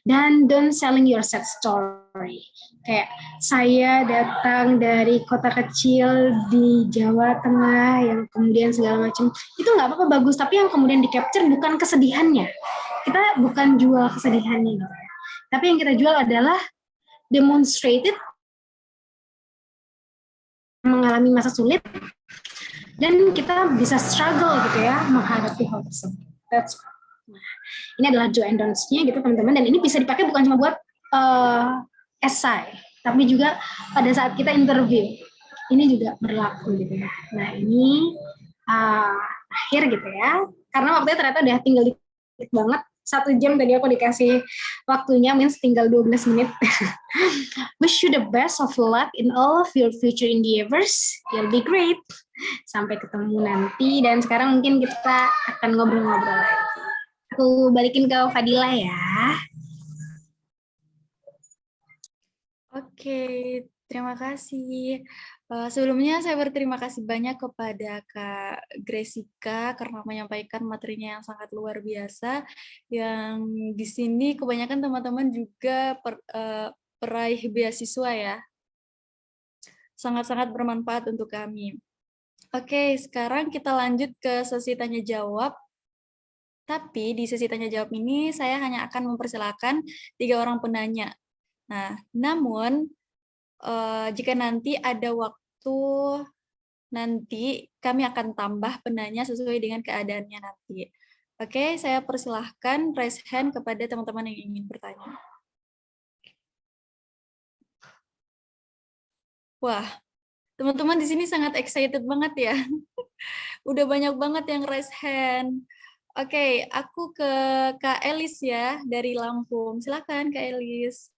Dan don't selling your sad story. Kayak saya datang dari kota kecil di Jawa Tengah yang kemudian segala macam, itu nggak apa-apa, bagus, tapi yang kemudian di capture bukan kesedihannya. Kita bukan jual kesedihannya gitu ya. Tapi yang kita jual adalah demonstrated mengalami masa sulit dan kita bisa struggle gitu ya menghadapi hal tersebut. That's all. Nah, ini adalah do and don'ts-nya gitu teman-teman, dan ini bisa dipakai bukan cuma buat esai, tapi juga pada saat kita interview. Ini juga berlaku gitu ya. Nah, ini akhir gitu ya. Karena waktunya ternyata udah tinggal dikit banget. 1 jam tadi aku dikasih waktunya, means tinggal 12 menit. Wish you the best of luck in all of your future endeavors. You'll be great. Sampai ketemu nanti, dan sekarang mungkin kita akan ngobrol-ngobrol lagi. Aku balikin ke Fadila ya. Oke, Terima kasih. Sebelumnya saya berterima kasih banyak kepada Kak Gressika karena menyampaikan materinya yang sangat luar biasa. Yang di sini kebanyakan teman-teman juga peraih beasiswa ya. Sangat-sangat bermanfaat untuk kami. Oke, sekarang kita lanjut ke sesi tanya jawab. Tapi di sesi tanya jawab ini saya hanya akan mempersilahkan 3 orang penanya. Nah, namun jika nanti ada waktu, nanti kami akan tambah penanya sesuai dengan keadaannya nanti. Oke, saya persilahkan raise hand kepada teman-teman yang ingin bertanya. Wah, teman-teman di sini sangat excited banget ya. Udah banyak banget yang raise hand. Oke, aku ke Kak Elis ya, dari Lampung. Silakan Kak Elis.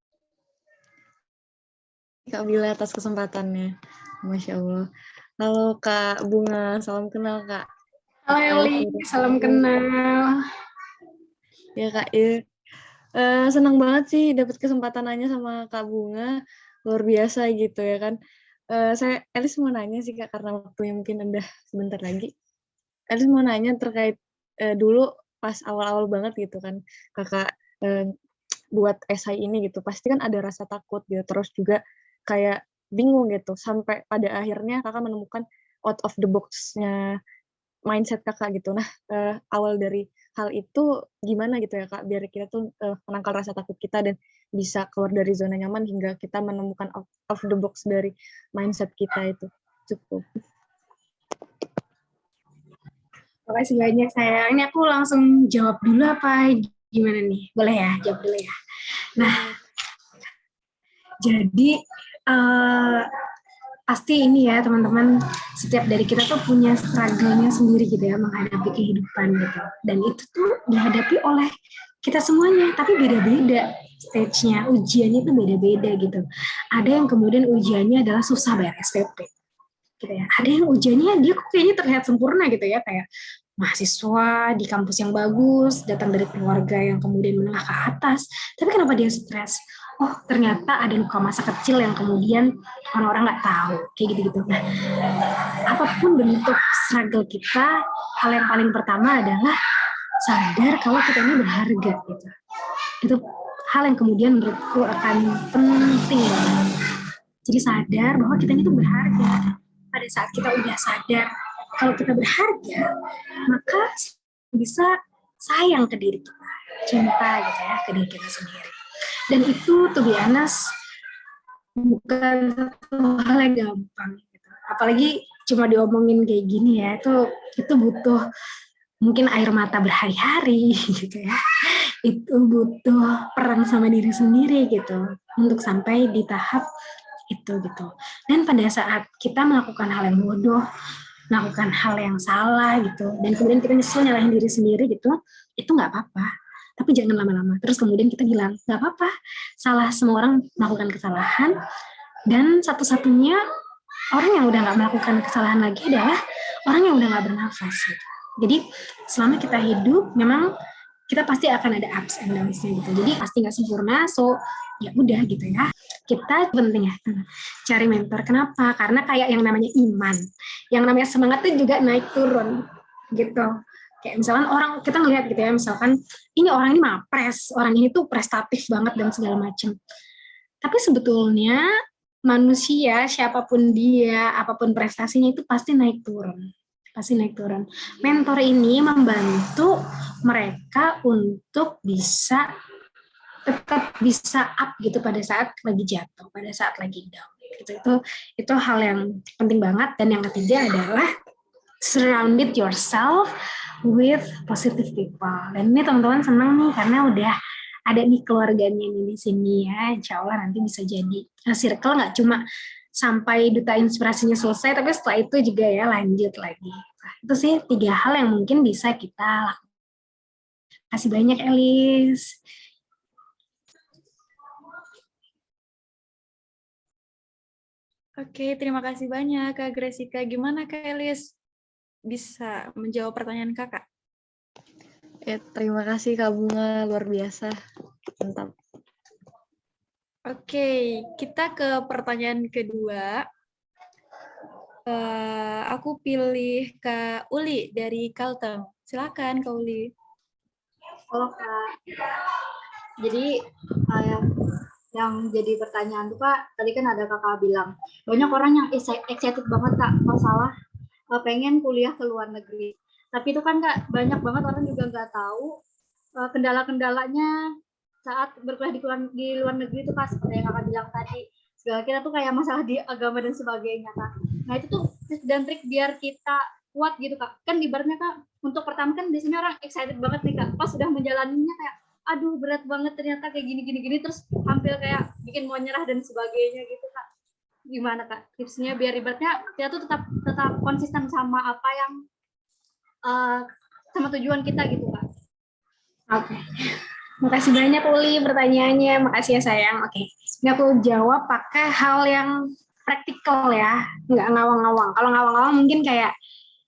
Kak Bila atas kesempatannya. Masya Allah. Halo Kak Bunga, salam kenal Kak. Halo Eli, salam kenal. Ya Kak, ya. Senang banget sih dapat kesempatan nanya sama Kak Bunga. Luar biasa gitu ya kan. Saya Elis mau nanya sih Kak, karena waktunya mungkin udah sebentar lagi. Elis mau nanya terkait dulu pas awal-awal banget gitu kan Kakak buat esai ini gitu. Pasti kan ada rasa takut gitu. Terus juga kayak bingung gitu. Sampai pada akhirnya Kakak menemukan out of the box-nya mindset Kakak gitu. Nah, awal dari hal itu gimana gitu ya Kak, biar kita tuh menangkal rasa takut kita dan bisa keluar dari zona nyaman hingga kita menemukan out of the box dari mindset kita itu. Cukup. Makasih banyak sayang. Ini aku langsung jawab dulu apa gimana nih? Boleh ya, jawab dulu ya. Nah, jadi pasti ini ya teman-teman, setiap dari kita tuh punya struggle-nya sendiri gitu ya menghadapi kehidupan gitu. Dan itu tuh dihadapi oleh kita semuanya, tapi beda-beda stage-nya, ujiannya itu beda-beda gitu. Ada yang kemudian ujiannya adalah susah bayar SPP. Gitu ya. Ada yang ujiannya dia kok kayaknya terlihat sempurna gitu ya, kayak mahasiswa di kampus yang bagus, datang dari keluarga yang kemudian menengah ke atas, tapi kenapa dia stres? Oh, ternyata ada luka masa kecil yang kemudian orang-orang nggak tahu, kayak gitu-gitu. Nah, apapun bentuk struggle kita, hal yang paling pertama adalah sadar kalau kita ini berharga gitu. Itu hal yang kemudian menurutku akan penting banget. Jadi sadar bahwa kita ini tuh berharga. Pada saat kita udah sadar kalau kita berharga, maka bisa sayang ke diri kita, cinta gitu ya ke diri kita sendiri. Dan itu to be honest bukan satu hal yang gampang gitu. Apalagi cuma diomongin kayak gini ya, itu butuh mungkin air mata berhari-hari gitu ya. Itu butuh perang sama diri sendiri gitu untuk sampai di tahap itu gitu. Dan pada saat kita melakukan hal yang bodoh, melakukan hal yang salah gitu, dan kemudian kita nyesel nyalahin diri sendiri gitu, itu nggak apa-apa. Tapi jangan lama-lama. Terus kemudian kita bilang, nggak apa-apa, salah, semua orang melakukan kesalahan, dan satu-satunya orang yang udah nggak melakukan kesalahan lagi adalah orang yang udah nggak bernafas. Gitu. Jadi selama kita hidup, memang kita pasti akan ada ups and downs-nya gitu. Jadi pasti nggak sempurna, so ya udah gitu ya. Kita penting ya cari mentor. Kenapa? Karena kayak yang namanya iman, yang namanya semangat itu juga naik turun gitu. Kayak misalkan orang kita ngelihat gitu ya, misalkan ini orang ini mapres, orang ini tuh prestatif banget dan segala macam. Tapi sebetulnya manusia siapapun dia, apapun prestasinya itu pasti naik turun. Pasti naik turun. Mentor ini membantu mereka untuk bisa tetap bisa up gitu pada saat lagi jatuh, pada saat lagi down. Itu hal yang penting banget. Dan yang ketiga adalah surrounded yourself with positive people. Dan ini teman-teman senang nih karena udah ada nih keluarganya nih di sini ya. Insya Allah nanti bisa jadi circle, nggak cuma sampai duta inspirasinya selesai, tapi setelah itu juga ya lanjut lagi. Nah, itu sih 3 hal yang mungkin bisa kita lakukan. Terima kasih banyak Elis. Oke, terima kasih banyak Kak Gressika. Gimana Kak Elis bisa menjawab pertanyaan Kakak? Ya, terima kasih Kak Bunga, luar biasa. Mantap. Oke, kita ke pertanyaan kedua. Aku pilih Kak Uli dari Kalteng. Silakan Kak Uli. Halo Kak. Jadi yang jadi pertanyaan tuh Kak, tadi kan ada Kakak bilang banyak orang yang excited banget Kak masalah pengen kuliah ke luar negeri. Tapi itu kan Kak banyak banget orang juga nggak tahu kendala-kendalanya saat berkuliah di luar negeri itu Kak, seperti yang Kakak bilang tadi. Segala kita tuh kayak masalah di agama dan sebagainya Kak. Nah itu tuh tips dan trik biar kita kuat gitu Kak. Kan ibaratnya Kak, untuk pertama kan biasanya orang excited banget nih Kak. Pas sudah menjalaninya kayak, aduh berat banget ternyata kayak gini, terus hampir kayak bikin mau nyerah dan sebagainya gitu Kak. Gimana Kak tipsnya biar ibaratnya kita tuh tetap konsisten sama apa yang sama tujuan kita gitu Kak. Oke. Makasih banyak Uli pertanyaannya. Makasih ya sayang. Oke. Ini aku jawab pakai hal yang praktikal ya. Nggak ngawang-ngawang. Kalau ngawang-ngawang mungkin kayak,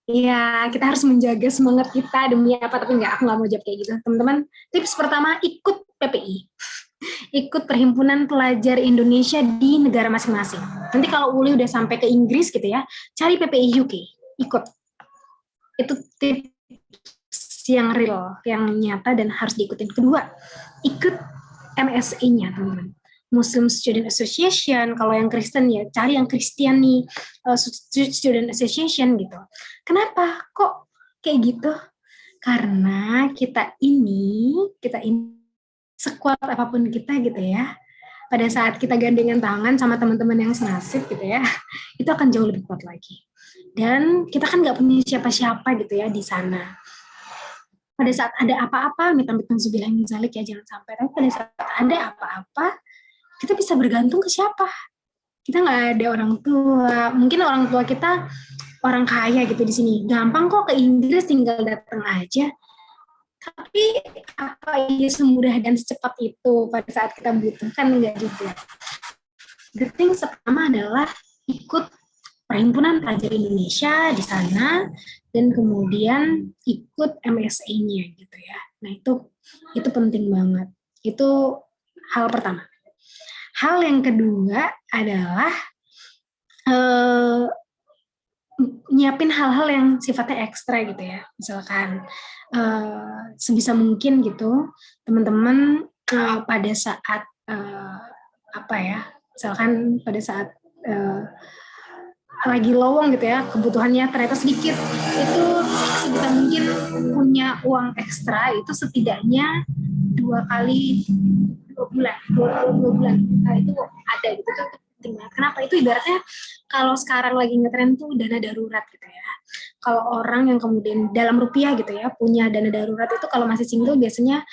ya kita harus menjaga semangat kita demi apa. Tapi nggak, aku nggak mau jawab kayak gitu. Teman-teman, tips pertama, ikut PPI. Ikut Perhimpunan Pelajar Indonesia di negara masing-masing. Nanti kalau Uli udah sampai ke Inggris gitu ya, cari PPI UK. Ikut. Itu tips yang real, yang nyata dan harus diikutin. Kedua, ikut MSA-nya teman-teman. Muslim Student Association, kalau yang Kristen ya cari yang Kristiani Student Association gitu. Kenapa kok kayak gitu? Karena kita ini sekuat apapun kita gitu ya, pada saat kita gandengan tangan sama teman-teman yang senasib gitu ya, itu akan jauh lebih kuat lagi. Dan kita kan nggak punya siapa-siapa gitu ya di sana. Pada saat ada apa-apa, amit-amit zubillah min zalik ya, jangan sampai. Tapi pada saat ada apa-apa, kita bisa bergantung ke siapa? Kita nggak ada orang tua. Mungkin orang tua kita orang kaya gitu di sini. Gampang kok ke Inggris, tinggal datang aja. Tapi apa iya semudah dan secepat itu pada saat kita butuhkan? Enggak juga. The thing pertama adalah ikut Perhimpunan Pelajar Indonesia di sana, dan kemudian ikut MSA-nya gitu ya. Nah itu penting banget. Itu hal pertama. Hal yang kedua adalah nyiapin hal-hal yang sifatnya ekstra gitu ya. Misalkan sebisa mungkin gitu teman-teman pada saat misalkan pada saat lagi lowong gitu ya, kebutuhannya ternyata sedikit, itu sebisa mungkin punya uang ekstra itu setidaknya 2 bulan. Nah, itu ada gitu tuh penting banget. Kenapa? Itu ibaratnya kalau sekarang lagi ngetren tuh dana darurat gitu ya. Kalau orang yang kemudian dalam rupiah gitu ya punya dana darurat itu, kalau masih single biasanya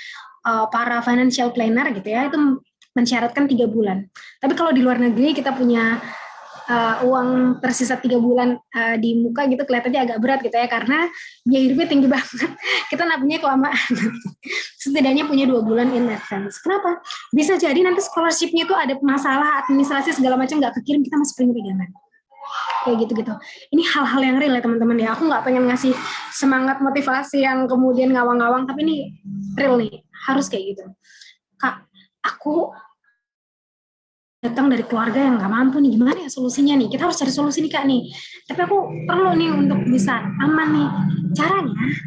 para financial planner gitu ya itu mensyaratkan 3 bulan. Tapi kalau di luar negeri kita punya uang tersisa 3 bulan di muka gitu kelihatannya agak berat gitu ya, karena biaya hidupnya tinggi banget. Kita nabungnya kelamaan. Setidaknya punya 2 bulan in advance. Kenapa? Bisa jadi nanti scholarship-nya itu ada masalah administrasi segala macam nggak kekirim, kita masih punya pegangan. Kayak gitu-gitu. Ini hal-hal yang real ya teman-teman ya. Aku nggak pengen ngasih semangat motivasi yang kemudian ngawang-ngawang, tapi ini real nih. Harus kayak gitu. Kak, aku datang dari keluarga yang nggak mampu nih, gimana ya solusinya nih? Kita harus cari solusi nih Kak nih. Tapi aku perlu nih untuk bisa aman nih.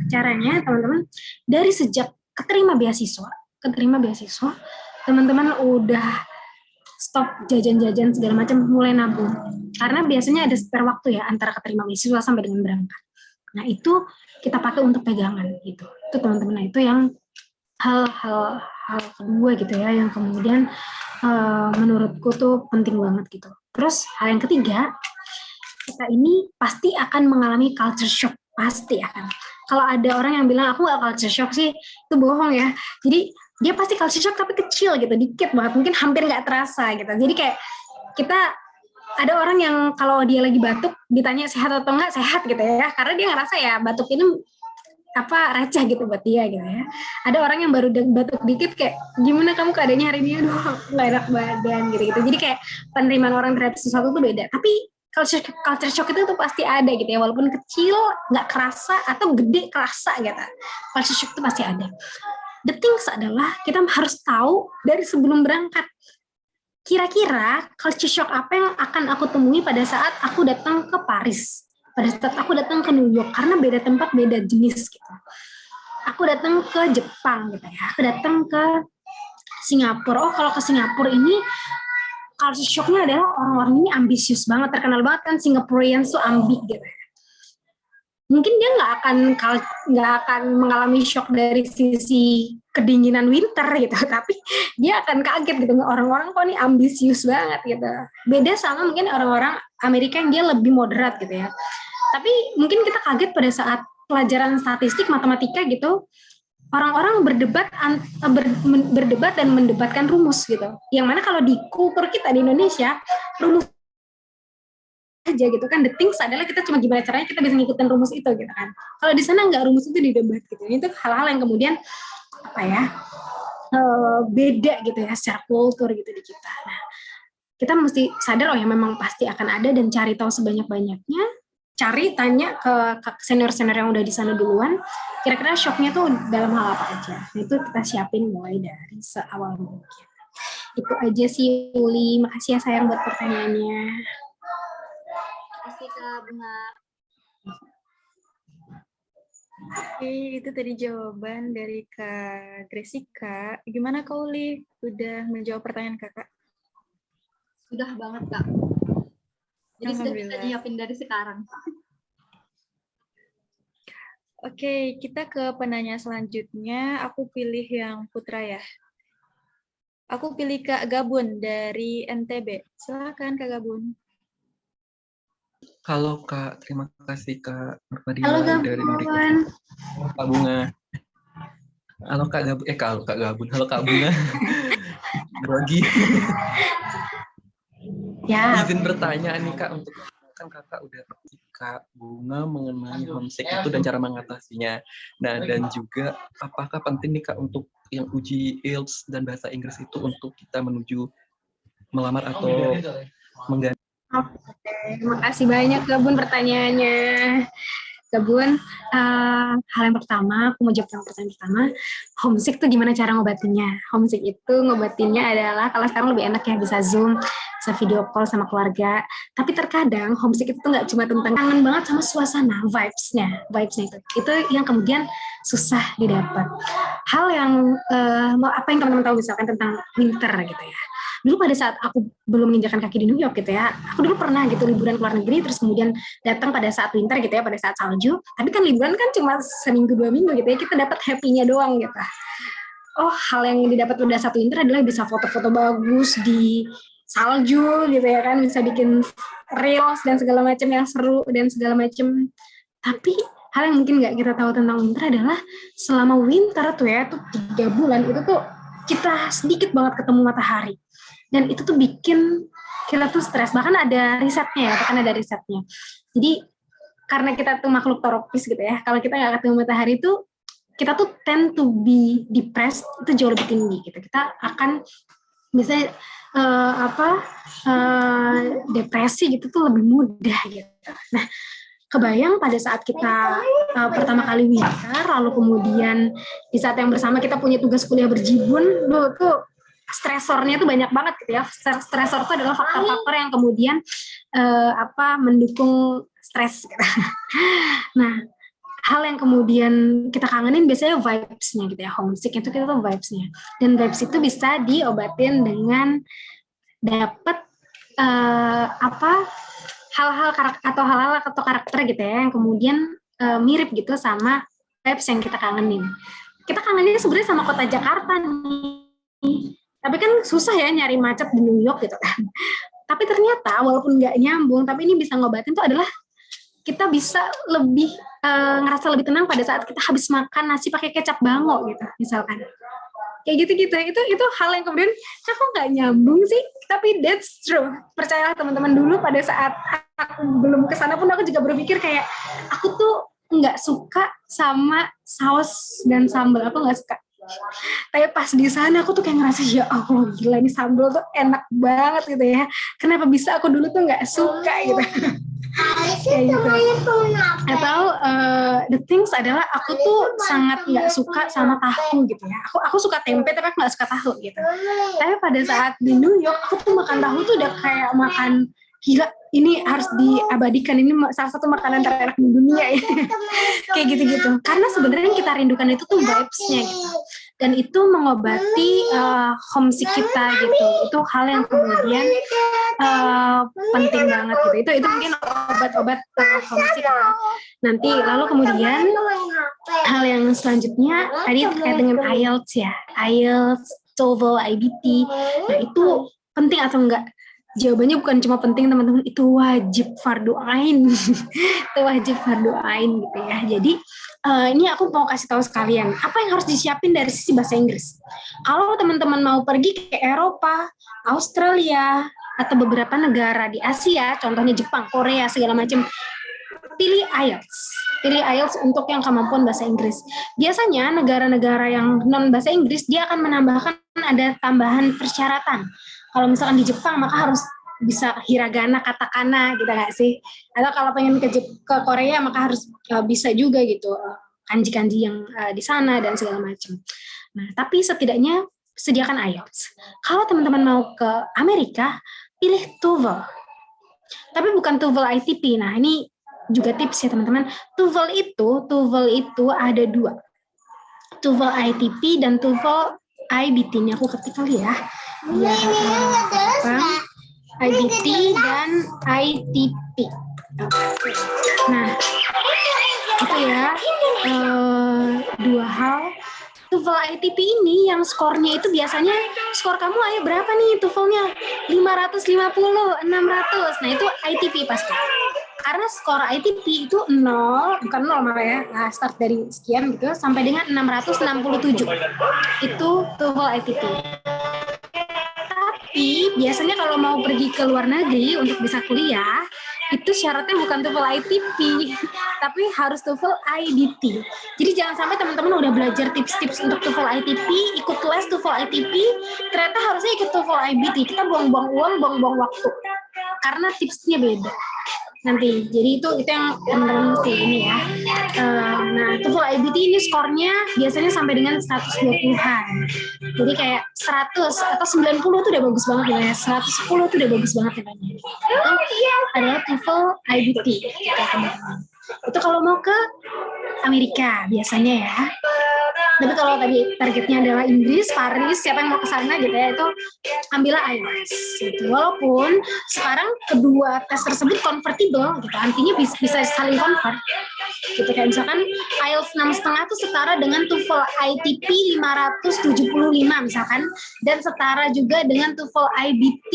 Caranya teman-teman, dari sejak keterima beasiswa, teman-teman udah stop jajan-jajan segala macam, mulai nabung. Karena biasanya ada spare waktu ya antara keterima beasiswa sampai dengan berangkat. Nah itu kita pakai untuk pegangan gitu. Itu teman-teman, nah itu yang hal kedua gitu ya, yang kemudian menurutku tuh penting banget gitu. Terus hal yang ketiga, kita ini pasti akan mengalami culture shock, pasti akan. Kalau ada orang yang bilang aku nggak culture shock sih, itu bohong ya. Jadi dia pasti culture shock tapi kecil gitu, dikit banget, mungkin hampir nggak terasa gitu. Jadi kayak kita ada orang yang kalau dia lagi batuk ditanya sehat atau nggak, sehat gitu ya, karena dia ngerasa ya batuk ini receh gitu buat dia gitu ya. Ada orang yang baru batuk dikit kayak gimana kamu keadaannya hari ini, aduh nggak enak badan gitu. Jadi kayak penerimaan orang terhadap sesuatu itu beda. Tapi culture shock itu tuh pasti ada gitu ya, walaupun kecil nggak kerasa atau gede kerasa gitu. Culture shock itu pasti ada. The things adalah kita harus tahu dari sebelum berangkat. kira-kira culture shock apa yang akan aku temui pada saat aku datang ke Paris, pada saat aku datang ke New York, karena beda tempat, beda jenis gitu. Aku datang ke Jepang gitu ya, aku datang ke Singapura. Oh, kalau ke Singapura ini culture shock-nya adalah orang-orang ini ambisius banget, terkenal banget kan Singaporeans tuh ambi gitu. Mungkin dia nggak akan mengalami shock dari sisi kedinginan winter gitu, tapi dia akan kaget gitu, orang-orang kok ini ambisius banget gitu. Beda sama mungkin orang-orang Amerika yang dia lebih moderat gitu ya. Tapi mungkin kita kaget pada saat pelajaran statistik, matematika gitu, orang-orang berdebat dan mendebatkan rumus gitu. Yang mana kalau di kultur kita di Indonesia, rumus aja gitu kan, the things adalah kita cuma gimana caranya kita bisa ngikutin rumus itu gitu kan. Kalau di sana nggak, rumus itu didebat gitu. Itu hal-hal yang kemudian apa ya, beda gitu ya secara kultur gitu di kita. Nah, kita mesti sadar, oh ya memang pasti akan ada, dan cari tahu sebanyak-banyaknya, tanya ke senior-senior yang udah di sana duluan, kira-kira shocknya tuh dalam hal apa aja. Nah, itu kita siapin mulai dari seawal mungkin. Itu aja sih, Uli. Makasih ya sayang buat pertanyaannya. Kasih Kak Bunga. Oke, itu tadi jawaban dari Kak Gresika. Gimana Kak Uli? Udah menjawab pertanyaan Kakak? Sudah banget Kak. Jadi sudah bisa Alhamdulillah. nyiapin dari sekarang. Oke, kita ke penanya selanjutnya. Aku pilih yang Putra ya. Aku pilih Kak Gabun dari NTB. Silakan Kak Gabun. Halo Kak, terima kasih Kak Halo Nurmadila dari Gabun. Kak Bunga. Halo Kak Gabun, Kak Gabun, halo Kak Bunga. Grogi. Ya. Izin bertanya nih Kak, untuk kan Kakak udah ngerti Kak Bunga mengenai homesick itu dan cara mengatasinya. Nah, dan juga apakah penting nih Kak untuk yang uji IELTS dan bahasa Inggris itu untuk kita menuju melamar atau mengganti? Oke, terima kasih banyak Gabun pertanyaannya. Gabun, hal yang pertama, aku mau jawab yang pertanyaan pertama, homesick tuh gimana cara ngobatinnya? Homesick itu ngobatinnya adalah, kalau sekarang lebih enak ya, bisa Zoom, bisa video call sama keluarga, tapi terkadang homesick itu nggak cuma tentang kangen banget sama suasana, vibes-nya itu yang kemudian susah didapat. Hal yang, apa yang teman-teman tahu misalkan tentang winter gitu ya, dulu pada saat aku belum menginjakan kaki di New York gitu ya, aku dulu pernah gitu liburan ke luar negeri, terus kemudian datang pada saat winter gitu ya, pada saat salju, tapi kan liburan kan cuma seminggu 2 minggu gitu ya, kita dapat happy-nya doang gitu. Oh, hal yang didapat pada saat winter adalah bisa foto-foto bagus di salju gitu ya kan, bisa bikin reels dan segala macam yang seru dan segala macam. Tapi hal yang mungkin nggak kita tahu tentang winter adalah selama winter tuh ya, tuh 3 bulan itu tuh kita sedikit banget ketemu matahari. Dan itu tuh bikin kita tuh stres. Bahkan ada risetnya ya, Jadi karena kita tuh makhluk tropis gitu ya, kalau kita nggak ketemu matahari tuh, kita tuh tend to be depressed, itu jauh lebih tinggi gitu. Kita akan misalnya depresi gitu tuh lebih mudah gitu. Nah, kebayang pada saat kita pertama kali winter, lalu kemudian di saat yang bersama kita punya tugas kuliah berjibun, tuh stresornya tuh banyak banget gitu ya. Stresor itu adalah faktor-faktor yang kemudian mendukung stres. Gitu. Nah, hal yang kemudian kita kangenin biasanya vibes-nya gitu ya. Homesick itu kita tuh vibes-nya. Dan vibes itu bisa diobatin dengan dapat hal-hal atau karakter gitu ya, yang kemudian mirip gitu sama vibes yang kita kangenin. Kita kangenin sebenarnya sama kota Jakarta nih. Tapi kan susah ya nyari macet di New York gitu kan. Tapi ternyata walaupun nggak nyambung, tapi ini bisa ngobatin tuh adalah kita bisa lebih ngerasa lebih tenang pada saat kita habis makan nasi pakai kecap bango gitu misalkan. Kayak gitu-gitu. Itu hal yang kemudian aku nggak nyambung sih, tapi that's true. Percayalah teman-teman, dulu pada saat aku belum kesana pun aku juga berpikir kayak aku tuh nggak suka sama saus dan sambal, aku nggak suka. Tapi pas di sana aku tuh kayak ngerasa ya Allah gila, ini sambal tuh enak banget gitu ya. Kenapa bisa aku dulu tuh nggak suka gitu. Kayak gitu. Atau the things adalah aku tuh sangat nggak suka sama tahu gitu ya. Aku suka tempe tapi aku nggak suka tahu gitu. Tapi pada saat di New York aku tuh makan tahu tuh udah kayak makan gila, ini harus diabadikan, ini salah satu makanan terenak di dunia ya. Kayak gitu-gitu. Karena sebenarnya yang kita rindukan itu tuh vibes-nya gitu. Dan itu mengobati homesick kita gitu. Itu hal yang kemudian penting banget gitu. Itu mungkin obat-obat homesick. Nanti lalu kemudian hal yang selanjutnya tadi terkait dengan IELTS ya. IELTS, TOEFL, IBT. Nah, itu penting atau enggak? Jawabannya bukan cuma penting teman-teman, itu wajib fardu ain. Itu wajib fardu ain gitu ya. Jadi ini aku mau kasih tahu sekalian apa yang harus disiapin dari sisi bahasa Inggris. Kalau teman-teman mau pergi ke Eropa, Australia, atau beberapa negara di Asia, contohnya Jepang, Korea, segala macam, pilih IELTS. Pilih IELTS untuk yang kemampuan bahasa Inggris. Biasanya negara-negara yang non bahasa Inggris, dia akan menambahkan ada tambahan persyaratan. Kalau misalkan di Jepang, maka harus bisa hiragana, katakana, gitu nggak sih? Atau kalau pengen ke Korea, maka harus bisa juga gitu, kanji-kanji yang di sana dan segala macam. Nah, tapi setidaknya sediakan IELTS. Kalau teman-teman mau ke Amerika, pilih TOEFL. Tapi bukan TOEFL ITP. Nah, ini juga tips ya teman-teman. TOEFL itu ada 2. TOEFL ITP dan TOEFL IBT. Ini aku ketik kali ya. IBT dan ITP. Nah, itu ya 2 hal. TOEFL ITP ini yang skornya itu biasanya skor kamu ayo berapa nih TOEFL-nya? 550, 600. Nah, itu ITP pasti. Karena skor ITP itu 0, bukan 0 malah ya. Nah, start dari sekian gitu sampai dengan 667. Itu TOEFL ITP. Tapi biasanya kalau mau pergi ke luar negeri untuk bisa kuliah, itu syaratnya bukan TOEFL ITP, tapi harus TOEFL IBT. Jadi jangan sampai teman-teman udah belajar tips-tips untuk TOEFL ITP, ikut les TOEFL ITP, ternyata harusnya ikut TOEFL IBT. Kita buang-buang uang, buang-buang waktu. Karena tipsnya beda. Nanti, jadi itu yang teman-teman mesti ini ya. Nah, TOEFL IBT ini skornya biasanya sampai dengan 120-an. Jadi kayak 100 atau 90 itu udah bagus banget ya. 110 itu udah bagus banget ya. Itu adalah TOEFL IBT. Ya, teman-teman. Itu kalau mau ke Amerika biasanya ya. Tapi kalau tadi targetnya adalah Inggris, Paris, siapa yang mau ke sana gitu ya, itu ambillah IELTS gitu. Walaupun sekarang kedua tes tersebut convertible gitu, artinya bisa saling convert. Gitu kayak misalkan IELTS 6,5 itu setara dengan TOEFL ITP 575 misalkan, dan setara juga dengan TOEFL IBT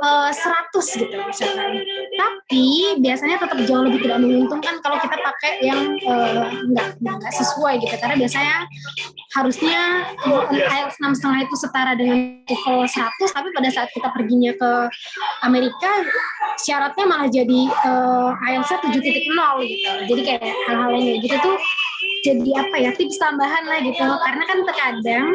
100 gitu misalkan. Tapi biasanya tetap jauh lebih tidak menguntungkan kalau kita pakai yang nggak sesuai gitu, karena biasanya harusnya IELTS 6,5 itu setara dengan TOEFL 100, tapi pada saat kita perginya ke Amerika syaratnya malah jadi IELTS-nya 7.0 gitu. Jadi kayak hal-hal yang gitu tuh jadi apa ya, tips tambahan lah gitu. Karena kan terkadang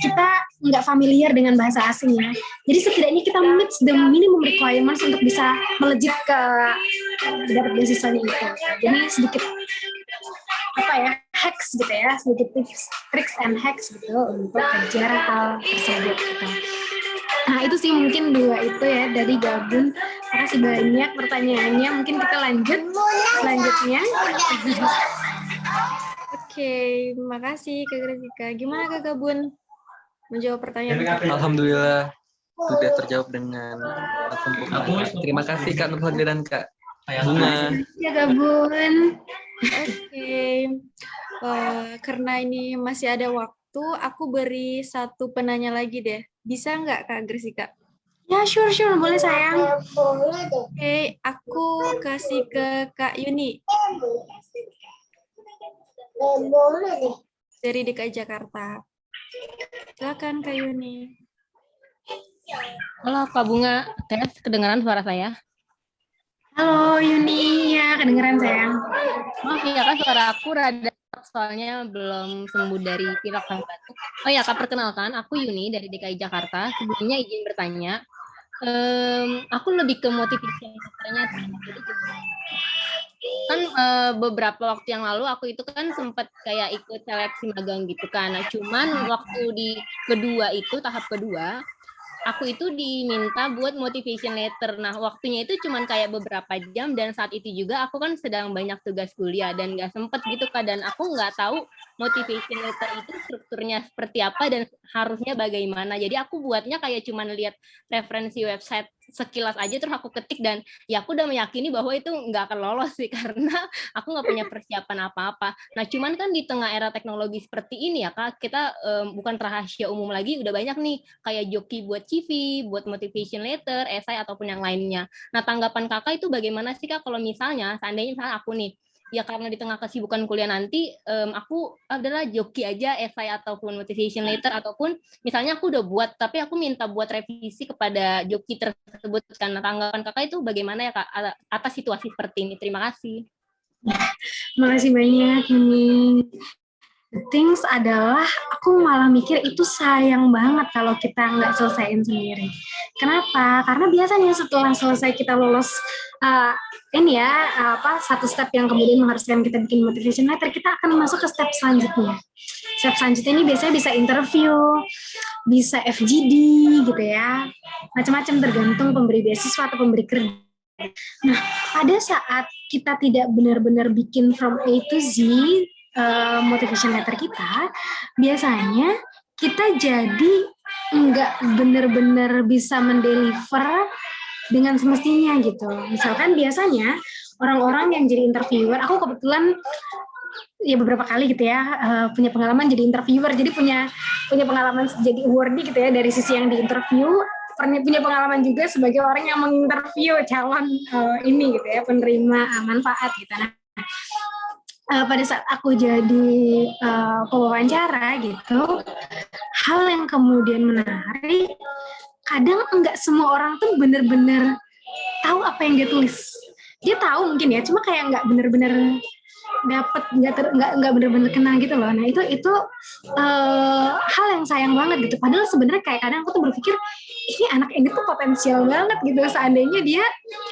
kita nggak familiar dengan bahasa asing ya. Jadi setidaknya kita meet the minimum requirements untuk bisa melejit ke dapat beasiswanya itu. Jadi sedikit apa ya, hacks gitu ya, sedikit tips, tricks and hacks gitu untuk kejar hal tersebut gitu. Nah, itu sih mungkin 2 itu ya dari Gabun. Makasih banyak pertanyaannya. Mungkin kita lanjut selanjutnya. Oke, makasih Kak Grafika. Gimana Kak Gabun menjawab pertanyaan? Alhamdulillah sudah terjawab dengan sempurna. Terima kasih Kak Nurhadi dan Kak Bunga. Ya Gabun. Oke, karena ini masih ada waktu, aku beri 1 penanya lagi deh. Bisa nggak Kak Gresika? Ya, sure, boleh sayang. Oke, aku kasih ke Kak Yuni. Dari DKI Jakarta. Silakan Kak Yuni. Halo Kak Bunga, tes kedengaran suara saya? Halo Yuni, ya kedengeran sayang. Maaf ya Kak, suara aku rada soalnya belum sembuh dari pilek sama batuk. Oh ya Kak, perkenalkan aku Yuni dari DKI Jakarta. Sebelumnya izin bertanya, Aku lebih ke motivation letternya sih. Jadi kan beberapa waktu yang lalu aku itu kan sempat kayak ikut seleksi magang gitu kan. Nah, cuman waktu di tahap kedua, aku itu diminta buat motivation letter. Nah, waktunya itu cuman kayak beberapa jam dan saat itu juga aku kan sedang banyak tugas kuliah dan nggak sempet gitu Kak. Dan aku nggak tahu motivation letter itu strukturnya seperti apa dan harusnya bagaimana. Jadi aku buatnya kayak cuman lihat referensi website sekilas aja terus aku ketik dan ya aku udah meyakini bahwa itu nggak akan lolos sih karena aku nggak punya persiapan apa-apa. Nah, cuman kan di tengah era teknologi seperti ini ya Kak, kita bukan rahasia umum lagi, udah banyak nih kayak joki buat CV, buat motivation letter, esai ataupun yang lainnya. Nah, tanggapan Kakak itu bagaimana sih Kak kalau misalnya seandainya misalnya aku nih ya karena di tengah kesibukan kuliah nanti aku adalah joki aja esai ataupun motivation letter ataupun misalnya aku udah buat tapi aku minta buat revisi kepada joki tersebut karena tanggapan Kakak itu bagaimana ya Kak atas situasi seperti ini. Terima kasih. Makasih banyak ini. The things adalah aku malah mikir itu sayang banget kalau kita nggak selesaiin sendiri. Kenapa? Karena biasanya setelah selesai kita lolos satu step yang kemudian mengharuskan kita bikin motivation letter, kita akan masuk ke step selanjutnya. Step selanjutnya ini biasanya bisa interview, bisa FGD gitu ya, macam-macam tergantung pemberi beasiswa atau pemberi kerja. Nah, pada saat kita tidak benar-benar bikin from A to Z motivation letter kita, biasanya kita jadi nggak benar-benar bisa mendeliver dengan semestinya gitu. Misalkan biasanya orang-orang yang jadi interviewer, aku kebetulan ya beberapa kali gitu ya punya pengalaman jadi interviewer, jadi punya pengalaman jadi awardee gitu ya dari sisi yang diinterview, punya pengalaman juga sebagai orang yang menginterview calon ini gitu ya penerima manfaat gitu. Nah, pada saat aku jadi pewawancara gitu, hal yang kemudian menarik, kadang enggak semua orang tuh benar-benar tahu apa yang dia tulis. Dia tahu mungkin ya, cuma kayak enggak benar-benar dapat, enggak benar-benar kenal gitu loh. Nah itu hal yang sayang banget gitu. Padahal sebenarnya kayak kadang aku tuh berpikir ini anak ini tuh potensial banget gitu. Seandainya dia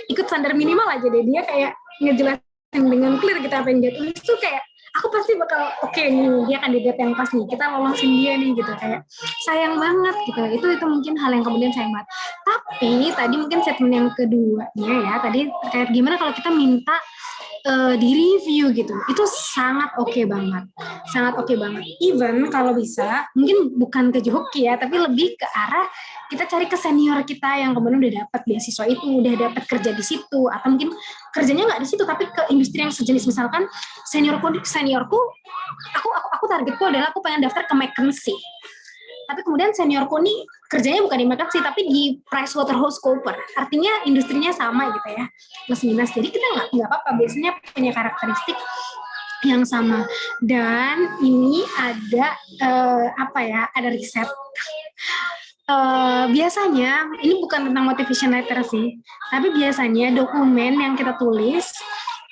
ikut standar minimal aja deh, dia kayak ngejelasin dengan clear gitu apa yang dia tulis tuh kayak aku pasti bakal oke nih, dia kandidat yang pas nih, kita lolosin dia nih gitu. Kayak sayang banget gitu. Itu mungkin hal yang kemudian sayang banget. Tapi tadi mungkin statement yang keduanya ya, tadi terkait gimana kalau kita minta di review gitu, itu sangat oke banget, sangat oke banget. Even kalau bisa, mungkin bukan ke joki ya, tapi lebih ke arah kita cari ke senior kita yang kemudian udah dapat beasiswa itu, udah dapat kerja di situ, atau mungkin kerjanya nggak di situ, tapi ke industri yang sejenis. Misalkan seniorku, aku targetku adalah aku pengen daftar ke McKinsey. Tapi kemudian seniorku nih kerjanya bukan di McKinsey, tapi di PricewaterhouseCoopers. Artinya industrinya sama gitu ya, plus minus. Jadi kita nggak apa-apa, biasanya punya karakteristik yang sama. Dan ini ada ada riset. Biasanya ini bukan tentang motivation letter sih, tapi biasanya dokumen yang kita tulis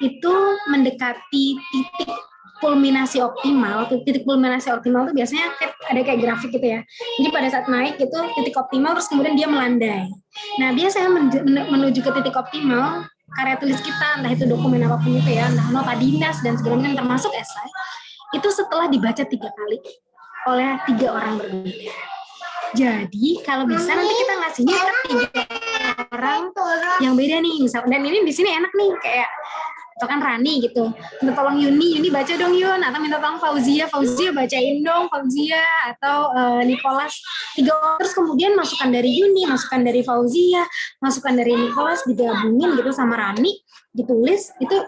itu mendekati titik kulminasi optimal. Titik kulminasi optimal itu biasanya ada kayak grafik gitu ya. Jadi pada saat naik itu titik optimal, terus kemudian dia melandai. Nah, biasanya menuju ke titik optimal, karya tulis kita, entah itu dokumen apapun itu ya, entah nota dinas dan segala macam termasuk esai, itu setelah dibaca 3 kali oleh 3 orang berbeda. Jadi kalau bisa nanti kita ngasihnya ke 3 orang yang beda nih, misal. Dan ini di sini enak nih, kayak misalkan Rani gitu, minta tolong Yuni baca dong Yun, atau minta tolong Fauzia bacain dong Fauzia, atau Nicholas. 3 orang, terus kemudian masukan dari Yuni, masukan dari Fauzia, masukan dari Nicholas digabungin gitu sama Rani, ditulis. Itu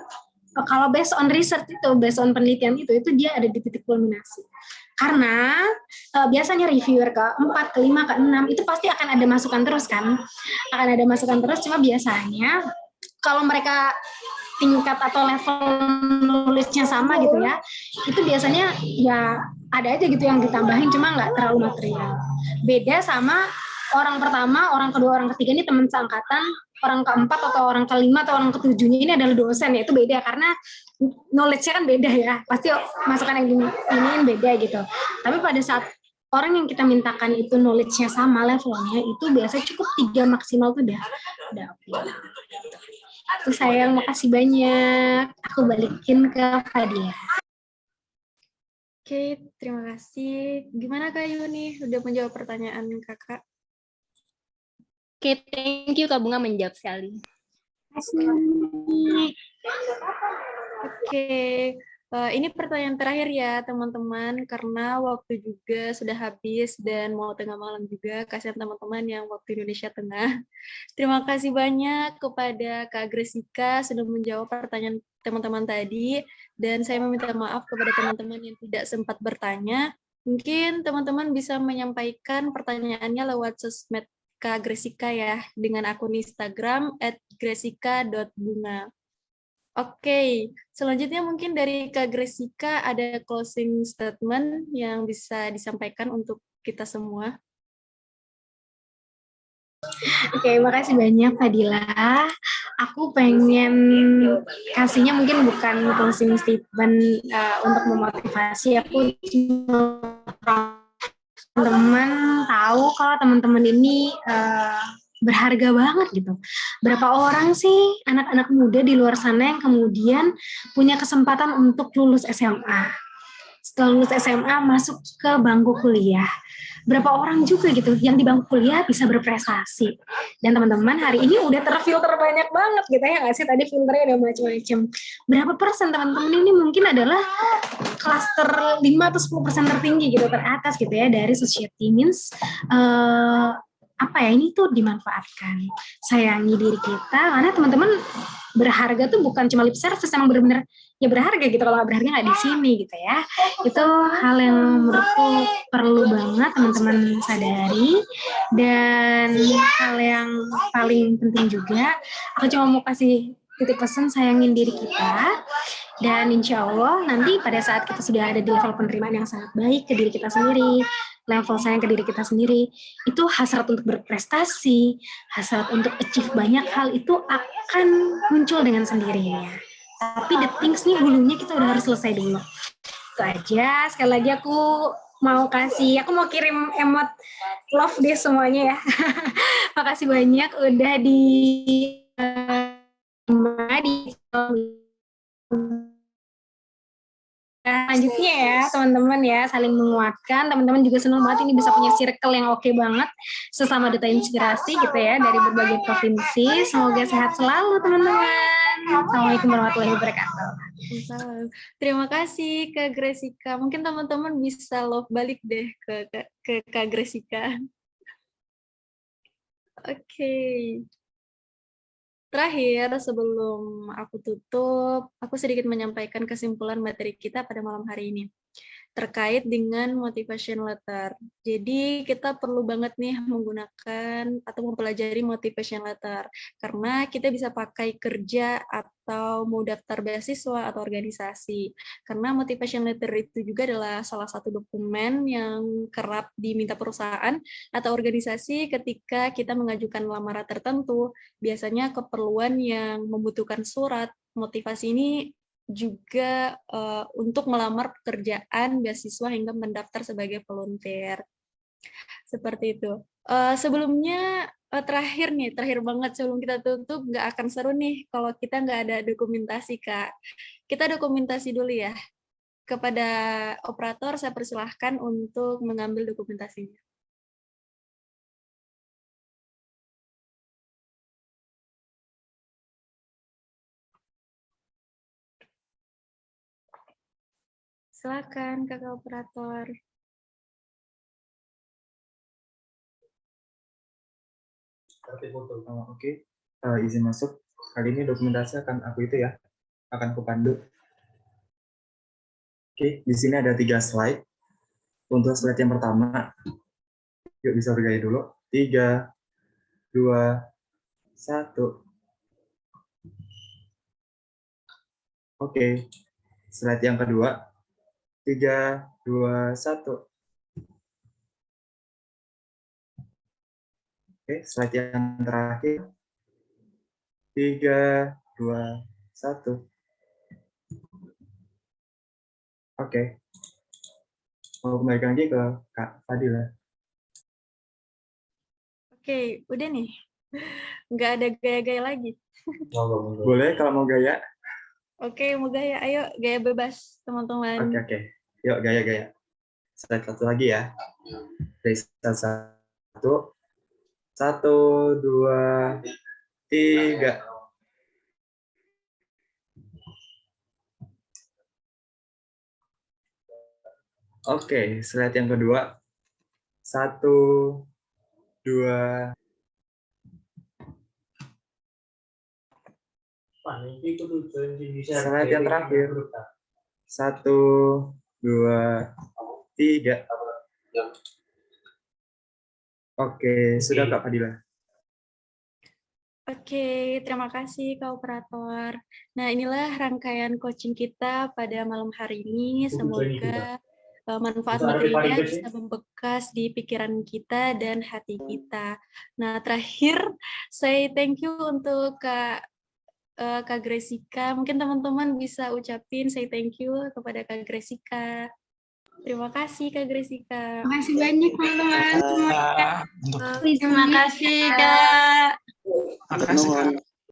kalau based on research itu, based on penelitian itu dia ada di titik kulminasi. Karena biasanya reviewer ke-4, ke-5, ke-6 itu pasti akan ada masukan terus kan, akan ada masukan terus. Cuma biasanya kalau mereka tingkat atau level nulisnya sama gitu ya, itu biasanya ya ada aja gitu yang ditambahin, cuma nggak terlalu material. Beda sama orang pertama, orang kedua, orang ketiga ini teman seangkatan, orang keempat atau orang kelima atau orang ketujuhnya ini adalah dosen ya, itu beda karena knowledge-nya kan beda ya, pasti masukan yang ini beda gitu. Tapi pada saat orang yang kita mintakan itu knowledge-nya sama levelnya, itu biasa cukup 3 maksimal tuh udah oke. Itu sayang, makasih banyak. Aku balikin ke Fadia. Oke, terima kasih. Gimana Kak Yuni? Udah menjawab pertanyaan Kakak? Oke, thank you Kak Bunga menjawab sekali. Oke, ini pertanyaan terakhir ya teman-teman, karena waktu juga sudah habis dan mau tengah malam juga, kasihan teman-teman yang waktu Indonesia Tengah. Terima kasih banyak kepada Kak Gresika sudah menjawab pertanyaan teman-teman tadi, dan saya meminta maaf kepada teman-teman yang tidak sempat bertanya. Mungkin teman-teman bisa menyampaikan pertanyaannya lewat sosmed Kak Gresika ya, dengan akun Instagram @gresika.bunga. Oke, selanjutnya mungkin dari Kak Gresika ada closing statement yang bisa disampaikan untuk kita semua. Oke, makasih banyak Fadila. Aku pengen kasihnya mungkin bukan closing statement untuk memotivasi. Aku teman-teman tahu kalau teman-teman ini berharga banget gitu. Berapa orang sih anak-anak muda di luar sana yang kemudian punya kesempatan untuk lulus SMA. Setelah lulus SMA masuk ke bangku kuliah. Berapa orang juga gitu yang di bangku kuliah bisa berprestasi. Dan teman-teman hari ini udah terfilter banyak banget gitu ya nggak sih, tadi filternya udah macam-macam. Berapa persen teman-teman ini mungkin adalah klaster 5 atau 10% tertinggi gitu, teratas gitu ya dari society. Means apa ya, ini tuh dimanfaatkan. Sayangi diri kita, karena teman-teman berharga tuh bukan cuma lip service, emang bener-bener ya berharga gitu. Kalau nggak berharga nggak di sini gitu ya. Itu hal yang menurutku perlu banget teman-teman sadari. Dan hal yang paling penting juga, aku cuma mau kasih titik pesan, sayangin diri kita. Dan insya Allah nanti pada saat kita sudah ada di level penerimaan yang sangat baik ke diri kita sendiri, level sayang ke diri kita sendiri, itu hasrat untuk berprestasi, hasrat untuk achieve banyak hal itu akan muncul dengan sendirinya. Tapi the things nih, hulunya kita udah harus selesai dulu. Itu aja. Sekali lagi aku mau kirim emot love deh semuanya ya. Makasih banyak udah di selanjutnya ya teman-teman ya, saling menguatkan. Teman-teman juga senang banget ini bisa punya circle yang oke banget sesama Duta Inspirasi gitu ya, dari berbagai provinsi. Semoga sehat selalu teman-teman. Assalamualaikum warahmatullahi wabarakatuh. Terima kasih Kak Gresika. Mungkin teman-teman bisa love balik deh ke Kak Gresika. Oke. Terakhir, sebelum aku tutup, aku sedikit menyampaikan kesimpulan materi kita pada malam hari ini terkait dengan motivation letter. Jadi kita perlu banget nih menggunakan atau mempelajari motivation letter, karena kita bisa pakai kerja atau mau daftar beasiswa atau organisasi. Karena motivation letter itu juga adalah salah satu dokumen yang kerap diminta perusahaan atau organisasi ketika kita mengajukan lamaran tertentu. Biasanya keperluan yang membutuhkan surat motivasi ini juga untuk melamar pekerjaan, beasiswa, hingga mendaftar sebagai volunteer. Seperti itu. Sebelumnya, terakhir banget sebelum kita tutup, nggak akan seru nih kalau kita nggak ada dokumentasi, Kak. Kita dokumentasi dulu ya. Kepada operator, saya persilahkan untuk mengambil dokumentasinya. Silakan, Kakak operator. Oke, izin masuk. Kali ini dokumentasi akan aku akan aku pandu. Oke, di sini ada 3 slide. Untuk slide yang pertama, yuk bisa bergaya dulu. 3, 2, 1. Oke, slide yang kedua. 3, 2, 1. Oke, slide yang terakhir. 3, 2, 1. Oke. mau kembalikan lagi ke Kak Fadila. Oke, udah nih. Nggak ada gaya-gaya lagi. Boleh kalau mau gaya? Oke, mau gaya. Ayo, gaya bebas, teman-teman. Oke. Yuk, gaya-gaya. Slide satu lagi ya. Dari slide 1. 1, 2, 3. Oke, slide yang kedua. 1, 2. Slide yang terakhir. 1, 2, 3. Oke, sudah Kak Fadila. Oke, terima kasih Kak Operator. Nah, inilah rangkaian coaching kita pada malam hari ini. Semoga manfaat materinya bisa membekas di pikiran kita dan hati kita. Nah, terakhir, saya thank you untuk Kak Gressika. Mungkin teman-teman bisa ucapin say thank you kepada Kak Gressika. Terima kasih Kak Gressika. Terima kasih banyak teman-teman. Terima kasih Kak. Makasih, Kak.